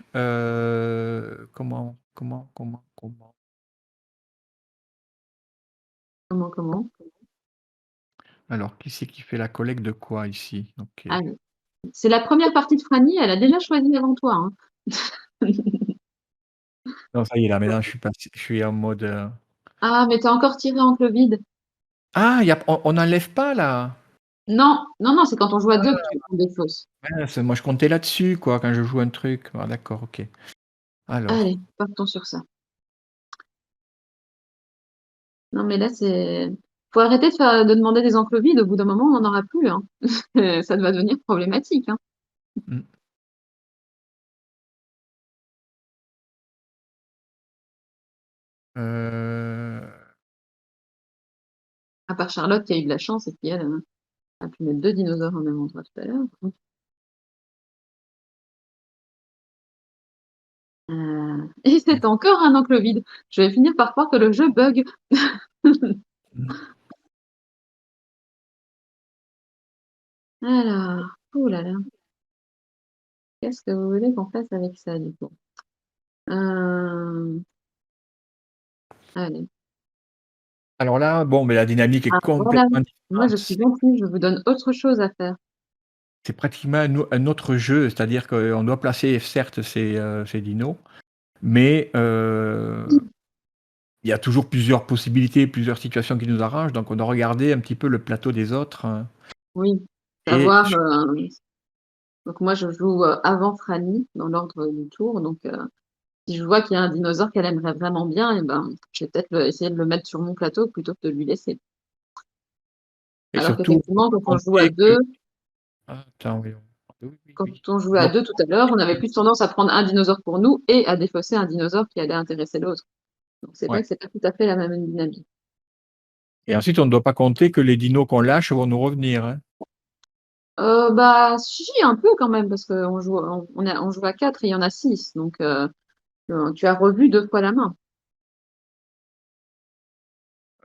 comment? Comment? Alors, qui c'est qui fait la collecte de quoi ici? OK. Allez. C'est la première partie de Franny, elle a déjà choisi avant toi, hein. Non, ça y est, là, maintenant, je suis en mode, Ah, mais tu as encore tiré enclos vide. ah, il y a on enlève pas là? Non, non, non, c'est quand on joue à 2 que tu prends des fausses. Mince, moi, je comptais là-dessus, quoi, quand je joue un truc. Ah d'accord, OK. Alors, Allez, partons sur ça. Non, mais là, faut arrêter de demander des enclos vides, au bout d'un moment, on n'en aura plus, hein. Ça va devenir problématique, hein. mmh, heu, À part Charlotte qui a eu de la chance et qui, elle, a pu mettre 2 dinosaures au même endroit tout à l'heure. Et c'est encore un enclos vide. Je vais finir par croire que le jeu bug. Mmh. Alors, oh là là, qu'est-ce que vous voulez qu'on fasse avec ça du coup? Allez. Alors là, bon, mais la dynamique est Ah voilà, complètement moi je différente. suis gentille, je vous donne autre chose à faire. C'est pratiquement un autre jeu, c'est-à-dire qu'on doit placer certes ces dinos, mais il y a toujours plusieurs possibilités, plusieurs situations qui nous arrangent, donc on doit regarder un petit peu le plateau des autres, Oui, et savoir, donc moi je joue, avant Franny dans l'ordre du tour, donc si je vois qu'il y a un dinosaure qu'elle aimerait vraiment bien et ben, je vais peut-être essayer de le mettre sur mon plateau plutôt que de lui laisser. et Alors surtout, qu'effectivement quand on joue à compter que 2, attends, oui, oui, oui, quand oui. on jouait à Donc 2 tout à l'heure, on avait plus tendance à prendre un dinosaure pour nous et à défausser un dinosaure qui allait intéresser l'autre. Donc c'est vrai ouais, que c'est pas tout à fait la même dynamique. et ensuite on ne doit pas compter que les dinos qu'on lâche vont nous revenir, hein. Bah si, un peu quand même parce qu'on joue on joue à 4 et il y en a 6 donc tu as revu 2 fois la main.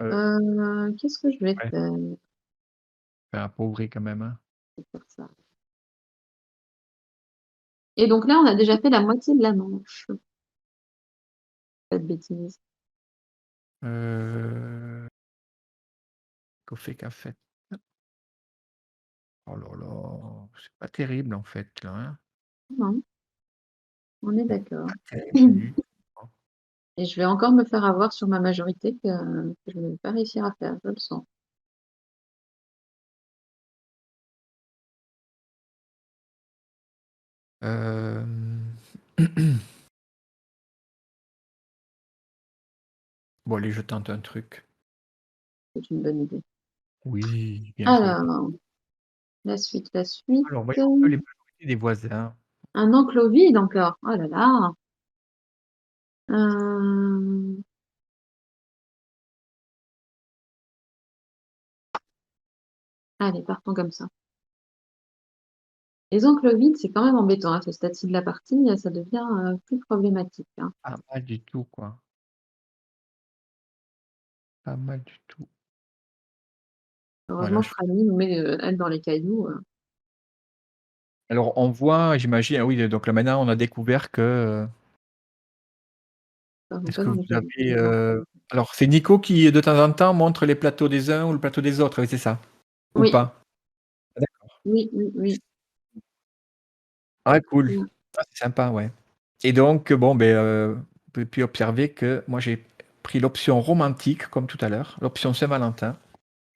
Heu, Qu'est-ce que je vais ouais, faire? c'est appauvri quand même, hein. Je vais faire ça. Et donc là, on a déjà fait la moitié de la manche. Pas de bêtises. Heu, qu'a fait? Oh là là, c'est pas terrible en fait là, hein. Non, on est C'est d'accord. pas terrible du tout, hein. Et je vais encore me faire avoir sur ma majorité que je ne vais pas réussir à faire, je le sens. Hem, bon allez, je tente un truc. C'est une bonne idée. Oui, bien joué. Alors, la suite. Alors voyons un peu les majorités des voisins. Un enclos vide encore. Oh là là. Hem, allez, partons comme ça. Les enclos vides, c'est quand même embêtant à ce stade-ci de la partie, ça devient, plus problématique, hein. Pas mal du tout quoi, pas mal du tout. Voilà, Heureusement je que Franny nous met, elle dans les cailloux, alors on voit, j'imagine, ah oui, donc là maintenant on a découvert que, ça va est-ce pas que dans vous les cailloux. avez, alors c'est Nico qui de temps en temps montre les plateaux des uns ou le plateau des autres, oui c'est ça? Ou Oui, pas? Ah d'accord. oui, oui, oui. Ah cool. Mmh. Ah c'est sympa, ouais, et donc bon beh, on peut puis observer que moi j'ai pris l'option romantique comme tout à l'heure, l'option Saint-Valentin,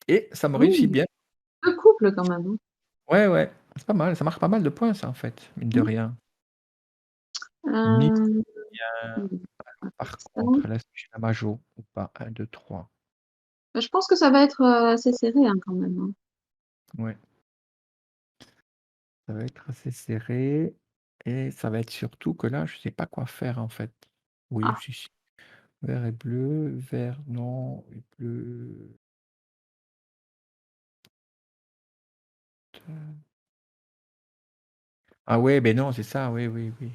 et ça me réussit Mmh, bien. 2 couples quand même, hein. Ouais, ouais, c'est pas mal, ça marque pas mal de points ça en fait, mine de Mmh. rien. Mine Hem, de rien. on va faire Par ça. contre, là, est-ce que j'ai la majo ou pas? 1, 2, 3. Bah, je pense que ça va être, assez serré, hein, quand même, hein. Ouais, ça va être assez serré, et ça va être surtout que là, je sais pas quoi faire, en fait. Oui, Ah, si, si. Vert et bleu, vert non et bleu, ah ouais, beh, non, c'est ça, oui, oui, oui.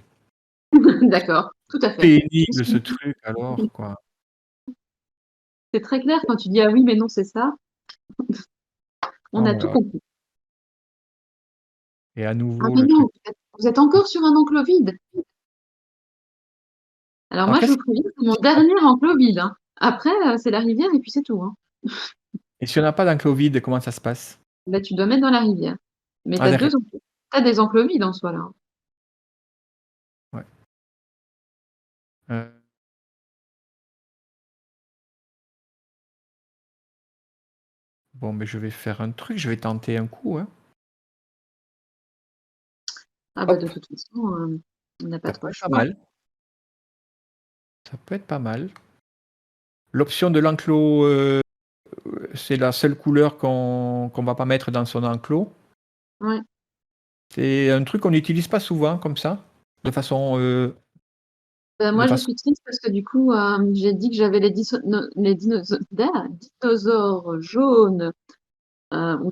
d'accord, tout à fait. Je Pénible ce suis truc alors, quoi. c'est très clair quand tu dis: «Ah oui, mais non, c'est ça», on Oh a là tout là, compris. et à Ah nouveau mais le non, truc. vous êtes encore sur un enclos vide? Alors Alors moi, je qu'est-ce vous qui préviens, c'est mon si on a dernier enclos vide, hein. Après, c'est la rivière et puis c'est tout, hein. et si on n'a pas d'enclos vide, comment ça se passe? Bah, tu dois mettre dans la rivière. Mais tu Ah as d'accord, 2 enclos. Tu as des enclos vides en soi, là, hein. ouais. Heu, bon, beh, je vais faire un truc, je vais tenter un coup, hein. Ah bah, de Hop, toute façon, on n'a pas ça trop peut le être pas choix. mal, ça peut être pas mal. L'option de l'enclos, c'est la seule couleur qu'on va pas mettre dans son enclos. Ouais. C'est un truc qu'on n'utilise pas souvent comme ça, de façon, de Moi, je façon suis triste parce que du coup, j'ai dit que j'avais les dinosaures jaunes, où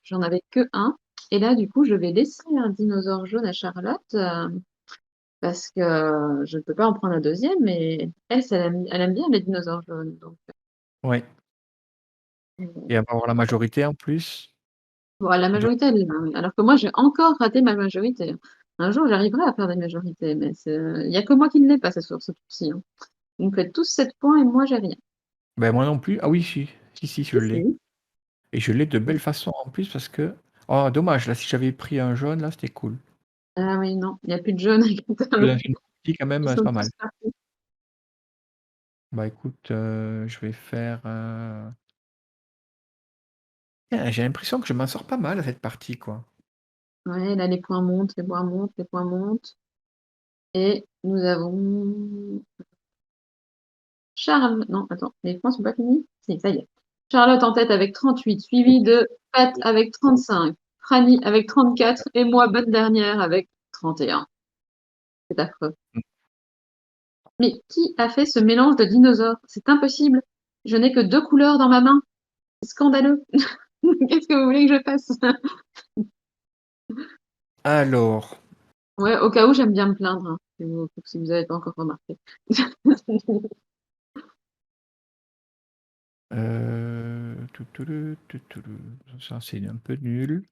j'en avais que un. Et là, du coup, je vais laisser un dinosaure jaune à Charlotte, parce que je ne peux pas en prendre un deuxième, mais elle, elle aime bien les dinosaures jaunes. Donc, Ouais, et elle va avoir la majorité en plus. bon, la Donc majorité, elle l'a, oui. Alors que moi, j'ai encore raté ma majorité. Un jour, j'arriverai à faire des majorités, mais il n'y a que moi qui ne l'ai pas sur ce tour-ci, hein. Vous me faites tous 7 points et moi, j'ai rien. ben, moi non plus. Ah oui, si, si, si, je Si, l'ai, si. et je l'ai de belle façon en plus parce que oh dommage, là, si j'avais pris un jaune, là, c'était cool. Ah oui, non, il n'y a plus de jaunes avec le Dans tableau. une partie quand même, Ils c'est sont pas mal. tous partis. Bah, écoute, je vais faire, tiens, j'ai l'impression que je m'en sors pas mal à cette partie, quoi. Ouais, là, les points montent, les points montent, les points montent. Et nous avons Charles. Non, attends, les points sont pas finis? Si, ça y est. Charlotte en tête avec 38, suivi de Pat avec 35, Franny avec 34 et moi, bonne dernière, avec 31. C'est affreux. Mmh. Mais qui a fait ce mélange de dinosaures? C'est impossible. Je n'ai que 2 couleurs dans ma main. C'est scandaleux. Qu'est-ce que vous voulez que je fasse? Alors, Ouais, au cas où, j'aime bien me plaindre, hein, si vous avez pas encore remarqué. toutoulou, toutoulou, ça, c'est un peu nul.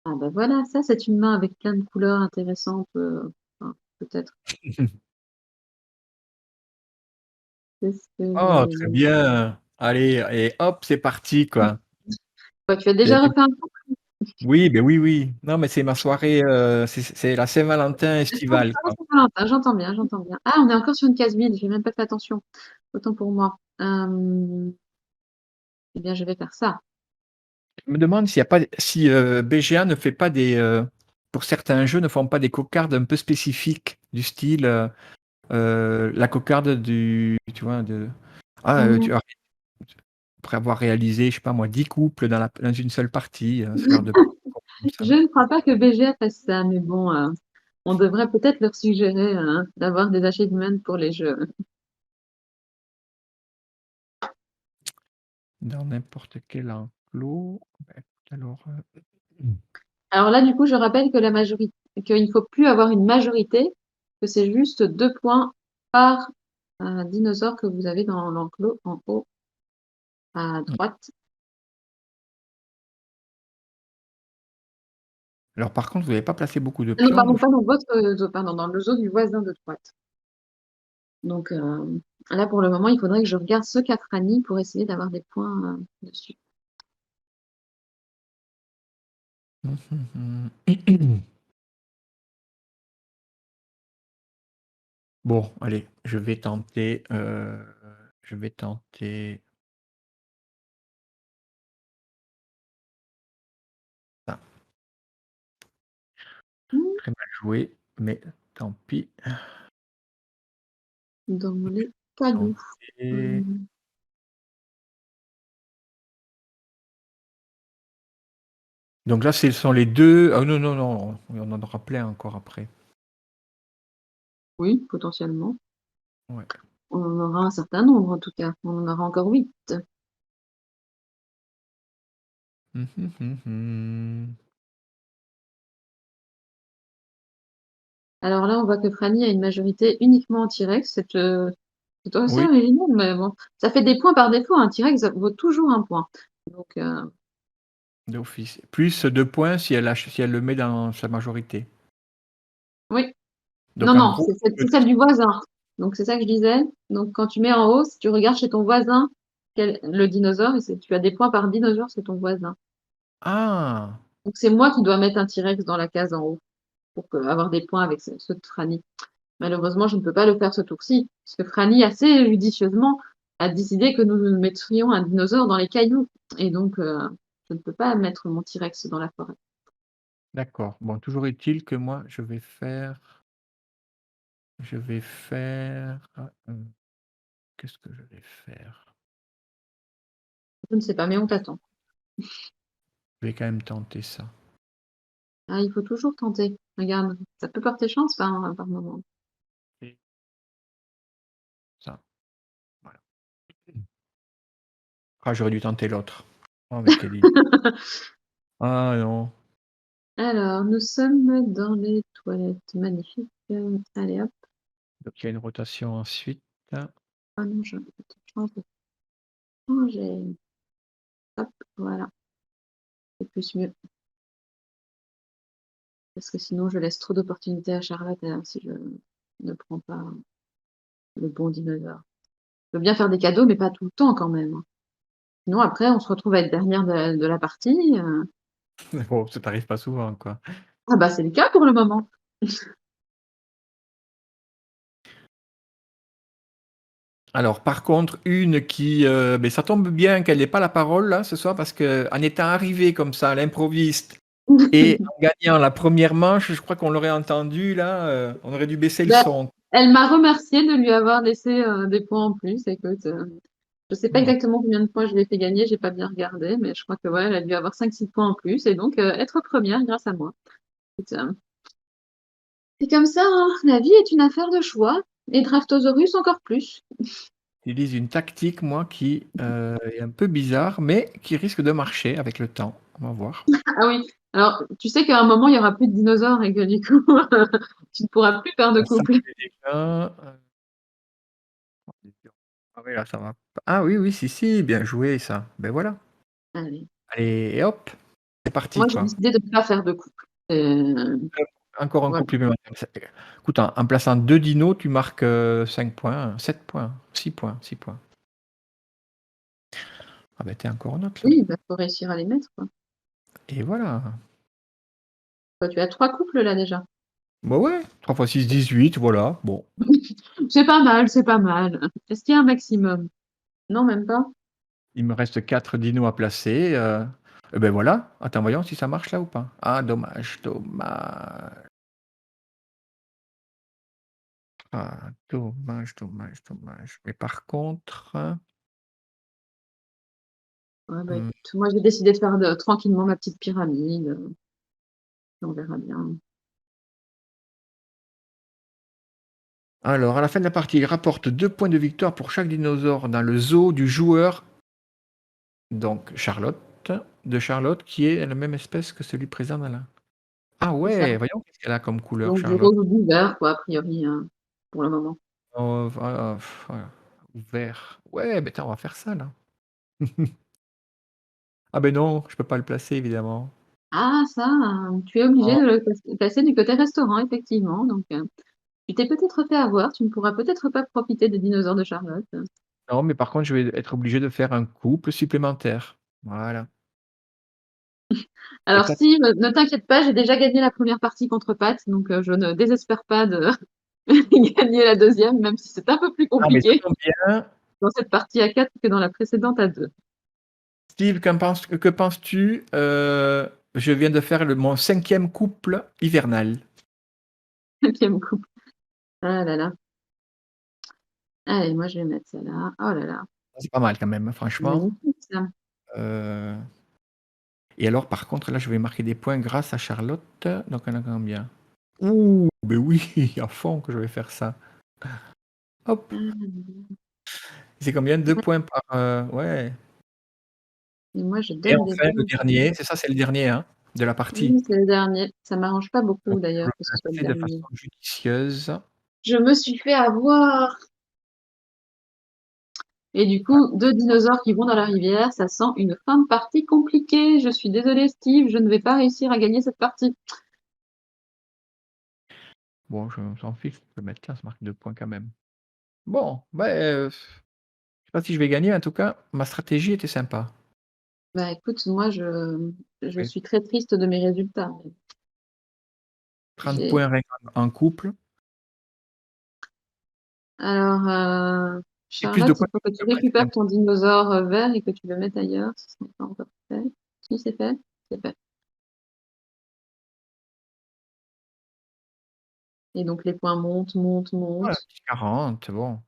Ah bah voilà, ça c'est une main avec plein de couleurs intéressantes, enfin, peut-être. Qu'est-ce que Oh, très j'ai bien! Allez et hop, c'est parti, quoi. Quoi, tu as Il y a déjà du refait un tour? Oui, beh, oui, oui. Non, mais c'est ma soirée, c'est la Saint-Valentin estivale, Ah, quoi. Saint-Valentin, j'entends bien, j'entends bien. Ah, on est encore sur une case vide, j'ai même pas fait attention. Autant pour moi. Eh bien, je vais faire ça. Je me demande s'il y a pas si, BGA ne fait pas des, pour certains jeux, ne font pas des cocardes un peu spécifiques du style, la cocarde du tu vois, tu Mmh. as après avoir réalisé, je sais pas moi, 10 couples dans une seule partie, ce genre de petits concours comme ça. Je ne crois pas que BGA fasse ça, mais bon, on devrait peut-être leur suggérer, d'avoir des achievements pour les jeux. Dans n'importe quel enclos, bah, écoute alors, mmh. Alors là, du coup, je rappelle que la majorité, qu'il ne faut plus avoir une majorité, que c'est juste 2 points par dinosaure que vous avez dans l'enclos en haut à droite. Alors par contre, vous avez pas placé beaucoup de Ah non, pions, pardon, donc pas dans votre zoo, pardon, dans le zoo du voisin de droite. Donc là, pour le moment, il faudrait que je regarde ce qu'a Franny pour essayer d'avoir des points dessus. bon, allez, je vais tenter ça. Hmm, Très mal joué, mais tant pis. Dans les cailloux. Tenter. Hmm, Donc là, ce sont les 2. Ah non, non, non, on en aura plein encore après. oui, potentiellement. Ouais. On en aura un certain nombre, en tout cas. On en aura encore 8. Alors là, on voit que Franny a une majorité uniquement en T-Rex. C'est assez Oui, original, mais bon, ça fait des points par défaut. Un T-Rex vaut toujours un point. Donc, d'office. Plus 2 points si elle le met dans sa majorité. oui. Non, Donc en non, gros, c'est celle du voisin. Donc, c'est ça que je disais. Donc, quand tu mets en haut, si tu regardes chez ton voisin le dinosaure, et tu as des points par dinosaure, c'est ton voisin. ah! Donc, c'est moi qui dois mettre un T-Rex dans la case en haut pour avoir des points avec ceux de Franny. Malheureusement, je ne peux pas le faire ce tour-ci, parce que Franny, assez judicieusement, a décidé que nous mettrions un dinosaure dans les cailloux. Et donc, je ne peux pas mettre mon T-Rex dans la forêt. D'accord. Bon, toujours est-il que moi, je vais faire, qu'est-ce que je vais faire? Je ne sais pas, mais on t'attend. Je vais quand même tenter ça. Ah, il faut toujours tenter. Regarde, ça peut porter chance par moment. Ah, j'aurais dû tenter l'autre. Oh, mais quelle idée. Ah non. Alors, nous sommes dans les toilettes. Magnifique. Allez hop. Donc il y a une rotation ensuite. Ah non, je vais changer. Hop, voilà. C'est plus mieux. Parce que sinon, je laisse trop d'opportunités à Charlotte si je ne prends pas le bon dinosaure. Je veux bien faire des cadeaux, mais pas tout le temps quand même. Sinon, après, on se retrouve à être dernière de la partie. Bon, ça t'arrive pas souvent, quoi. Ah bah, c'est le cas pour le moment. Alors, par contre, une qui, beh, ça tombe bien qu'elle ait pas la parole là ce soir parce qu'en étant arrivée comme ça à l'improviste et en gagnant la première manche, je crois qu'on l'aurait entendue là, on aurait dû baisser le Bah, son. elle m'a remercié de lui avoir laissé des points en plus. Écoute, je sais pas Ouais. exactement combien de points je lui ai fait gagner, j'ai pas bien regardé, mais je crois que ouais, elle a dû avoir 5-6 points en plus et donc être première grâce à moi. Écoute, c'est comme ça, hein. La vie est une affaire de choix et Draftosaurus encore plus. J'utilise une tactique moi qui, est un peu bizarre, mais qui risque de marcher avec le temps. On va voir. Ah oui, alors tu sais qu'à un moment il y aura plus de dinosaures et que du coup tu ne pourras plus faire de Ah ça couple. c'est déjà, ah oui là ça va p ah oui, oui, si, si, bien joué ça. Ben voilà. Allez. Allez et hop, c'est parti Moi j'ai quoi. décidé de ne pas faire de couple. Encore un Voilà. coup supplémentaire. Écoute, en plaçant 2 dinos, tu marques, 5 points, 7 points, 6 points, 6 points. Ah bah, tu es encore en note là. Oui, bah, faut réussir à les mettre, quoi. Et voilà. Toi, tu as 3 couples là déjà. Bah ouais, 3 fois 6, 18, voilà, bon. C'est pas mal, c'est pas mal. Est-ce qu'il y a un maximum? Non, même pas? Il me reste 4 dinos à placer, et beh, voilà. Attends, voyons si ça marche là ou pas. Ah dommage, dommage. Ah dommage, dommage, dommage. Mais par contre, Ouais, bah, mmh, écoute, moi j'ai décidé de faire tranquillement ma petite pyramide. On verra bien. alors à la fin de la partie, il rapporte 2 points de victoire pour chaque dinosaure dans le zoo du joueur. Donc Charlotte, de Charlotte, qui est la même espèce que celui présent dans la ah C'est ça. ouais, voyons qu'est-ce qu'elle a comme couleur Donc du Charlotte? rose ou du vert, quoi, a priori, pour le moment. Ah, voilà, vert. Ouais, beh, tiens, on va faire ça là. Ah beh, non, je peux pas le placer évidemment. Ah ça, tu es obligé Non, de le passer du côté restaurant, effectivement. Donc, tu t'es peut-être fait avoir, tu ne pourras peut-être pas profiter des dinosaures de Charlotte. non, mais par contre, je vais être obligé de faire un couple supplémentaire. Voilà. Alors C'est à Steve, ne t'inquiète pas, j'ai déjà gagné la première partie contre Pat, donc je ne désespère pas de gagner la deuxième, même si c'est un peu plus ah mais ça compliqué tombe bien. dans cette partie à 4 que dans la précédente à 2. Steve, que penses-tu? Je viens de faire mon 5e couple hivernal. 5e couple. Ah là là. Allez, moi je vais mettre ça là. Oh là là, C'est pas mal quand même, hein, franchement. magnifique ça. Heu Et alors par contre là, je vais marquer des points grâce à Charlotte, donc elle a combien? Ouh, beh oui, à fond que je vais faire ça. Hop, Ah, c'est combien? 2 ouais, points par, ouais et moi je et donne des enfin le bons points. dernier, c'est ça, c'est le dernier, hein, de la partie. Oui, c'est le dernier. Ça m'arrange pas Donc beaucoup je d'ailleurs le que ce soit le placer de dernier. façon judicieuse. Je me suis fait avoir. Et du coup, 2 dinosaures qui vont dans la rivière, ça sent une fin de partie compliquée. Je suis désolée Steve, je ne vais pas réussir à gagner cette partie. Bon, je m'en fiche, je peux mettre 15, ça marque 2 points quand même. Bon, bah, je sais pas si je vais gagner, en tout cas, ma stratégie était sympa. Bah écoute, moi je Oui, suis très triste de mes résultats. 30 J'ai points rien qu'en couple alors et plus de Charlotte, points il faut que tu que le récupères précédent. ton dinosaure vert et que tu le mettes ailleurs. Ce n'est pas encore fait. Si c'est fait, c'est fait. Et donc les points montent, montent, Voilà, montent. 40, bon.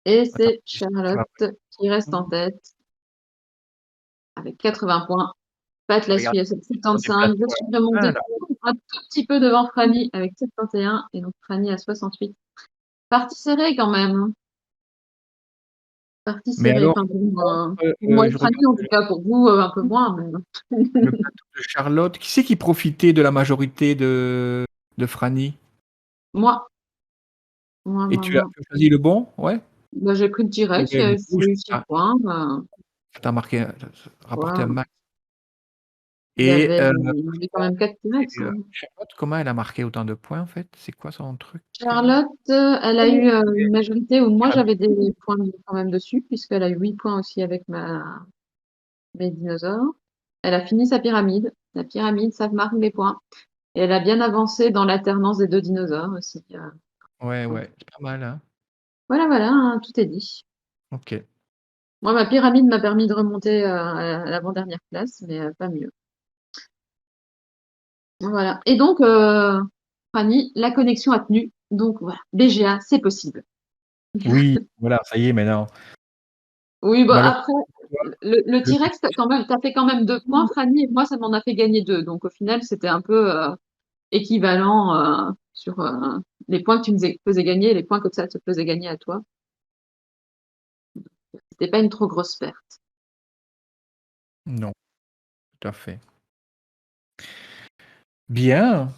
Et Attends, c'est ça Charlotte va qui reste en pas. tête avec 80 points. Pat la Regarde, suit à ils sont 75. Je déplacés, suis voilà. remontée un tout petit peu devant Franny avec 71 et donc Franny à 68. Partie serrée quand même, hein. Partie Mais serrée, alors, enfin pour moi et je Franny, regarde en tout cas, pour vous, un peu moins, mais le plateau de Charlotte. Qui c'est qui profitait de la majorité de Franny? moi, moi, Et moi, tu as moi. choisi le bon? Ouais? Bah, j'ai pris le direct, Ouais, le rouge. j'ai eu 6 Ah, points, ça t'a marqué, rapporté un voilà. max. Il y Et avait il y avait quand même 4 T-Rex, hein. Charlotte, comment elle a marqué autant de points, en fait? C'est quoi son truc? Charlotte, elle a eu, une majorité où moi Pyramide. j'avais des points quand même dessus, puisqu'elle a eu 8 points aussi avec mes dinosaures. Elle a fini sa pyramide. La pyramide, ça marque des points. Et elle a bien avancé dans l'alternance des 2 dinosaures aussi, Ouais, donc ouais, c'est pas mal, hein? voilà, voilà, hein, tout est dit. OK. Moi, ma pyramide m'a permis de remonter, à l'avant-dernière place, mais pas mieux. Voilà. Et donc, Fanny, la connexion a tenu. Donc voilà, BGA, c'est possible. Oui, voilà, ça y est maintenant. Oui, bah Malheureusement après, pour toi, le le T-Rex, t'as fait quand même 2 points, Fanny, et moi, ça m'en a fait gagner 2. Donc au final, c'était un peu équivalent sur les points que tu faisais gagner et les points que ça te faisait gagner à toi. C'était pas une trop grosse perte. non, tout à fait. Bien.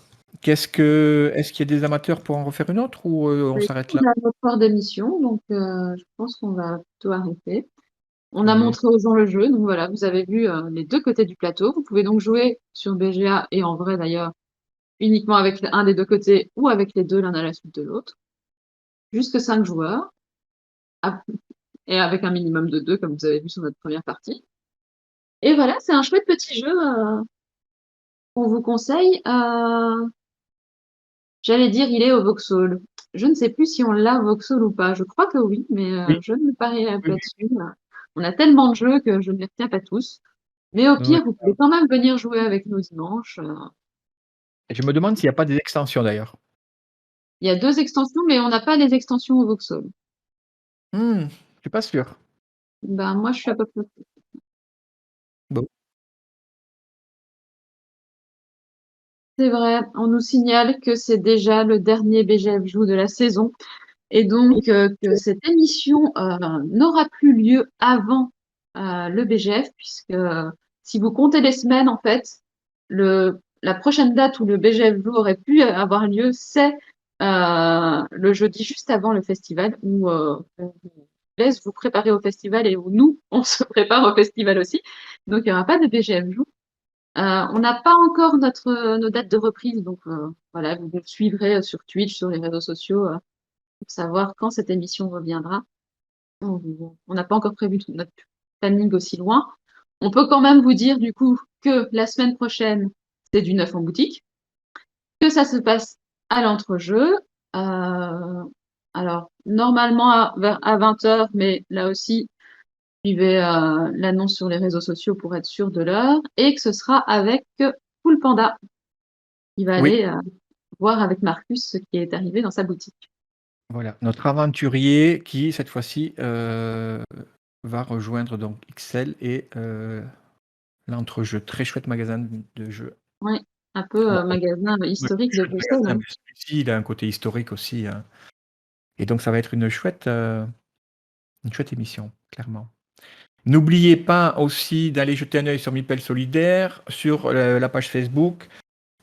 Est-ce qu'il y a des amateurs pour en refaire une autre ou, on Bah, s'arrête écoute, là? on a notre heure d'émission, donc je pense qu'on va plutôt arrêter. On a Oui. montré aux gens le jeu, donc voilà, vous avez vu les deux côtés du plateau. Vous pouvez donc jouer sur BGA et en vrai d'ailleurs, uniquement avec un des deux côtés ou avec les deux l'un à la suite de l'autre. Jusque 5 joueurs, ah, et avec un minimum de 2, comme vous avez vu sur notre première partie. Et voilà, c'est un chouette petit jeu qu'on vous conseille. J'allais dire, il est au Vauxhall. Je ne sais plus si on l'a au Vauxhall ou pas. Je crois que oui, mais Oui, je ne parie oui, pas oui. dessus. On a tellement de jeux que je ne les retiens pas tous. Mais au Ouais. pire, vous pouvez quand même venir jouer avec nous dimanche. Et je me demande s'il y a pas des extensions d'ailleurs. Il y a 2 extensions, mais on n'a pas les extensions au Vauxhall. Je suis pas sûr. Ben, moi, je suis à peu près. Bon. C'est vrai, on nous signale que c'est déjà le dernier BGF Joue de la saison et donc que cette émission n'aura plus lieu avant le BGF, puisque si vous comptez les semaines, en fait, la prochaine date où le BGF Joue aurait pu avoir lieu, c'est le jeudi juste avant le festival, où on vous laisse vous préparer au festival et où nous, on se prépare au festival aussi. Donc, il n'y aura pas de BGF Joue. On n'a pas encore nos dates de reprise, donc voilà, vous nous suivrez sur Twitch, sur les réseaux sociaux, pour savoir quand cette émission reviendra. On n'a pas encore prévu tout notre planning aussi loin. On peut quand même vous dire du coup que la semaine prochaine, c'est du neuf en boutique, que ça se passe à l'entrejeu. Euh, alors, normalement à 20 heures, mais là aussi, suivez l'annonce sur les réseaux sociaux pour être sûr de l'heure, et que ce sera avec Full Panda. Il va Oui, aller voir avec Marcus ce qui est arrivé dans sa boutique. voilà, notre aventurier qui cette fois-ci, va rejoindre donc Ixelles et l'entrejeu. Très chouette magasin de jeux. Oui, un peu Bon, magasin ouais, historique de chouette Bruxelles, magasin, hein. mais celui-ci, il a un côté historique aussi, hein, et donc ça va être une chouette émission, clairement. N'oubliez pas aussi d'aller jeter un œil sur Mipel Solidaire, sur, la page Facebook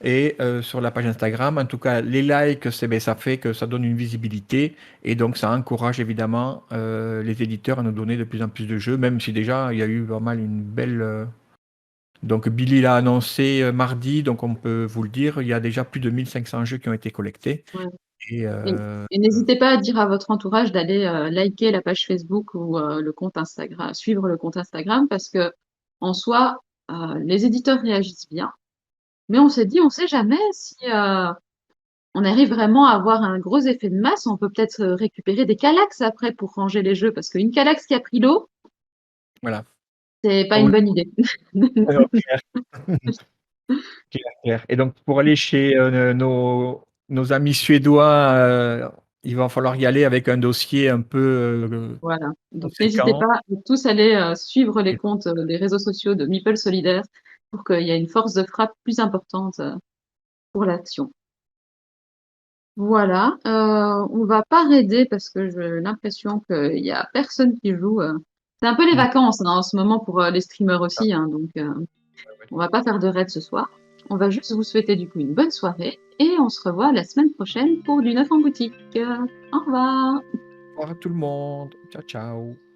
et sur la page Instagram. En tout cas, les likes, ça fait que ça donne une visibilité et donc ça encourage évidemment, les éditeurs à nous donner de plus en plus de jeux, même si déjà il y a eu pas mal une belle, donc Billy l'a annoncé, mardi, donc on peut vous le dire, il y a déjà plus de 1 500 jeux qui ont été collectés Ouais. et Et, et n'hésitez pas à dire à votre entourage d'aller liker la page Facebook ou le compte Instagram, suivre le compte Instagram, parce que en soi, les éditeurs réagissent bien. Mais on s'est dit, on sait jamais si on arrive vraiment à avoir un gros effet de masse, on peut peut-être récupérer des Kallax après pour ranger les jeux, parce qu'une Kallax qui a pris l'eau, voilà. c'est pas On une le bonne idée. alors clair. Clair, clair et donc pour aller chez, nos amis suédois, il va falloir y aller avec un dossier un peu, Voilà. Donc n'hésitez conséquent pas à tous aller suivre les et comptes des réseaux sociaux de Meeple Solidaire pour qu'il y ait une force de frappe plus importante pour l'action. Voilà, on va pas raider parce que j'ai l'impression qu'il y a personne qui joue. C'est un peu les Mmh. vacances hein, en ce moment pour les streamers Ah, aussi, hein, donc ouais, ouais. on va pas faire de raid ce soir. On va juste vous souhaiter du coup une bonne soirée et on se revoit la semaine prochaine pour du neuf en boutique. Au revoir. Au revoir à tout le monde. Ciao, ciao.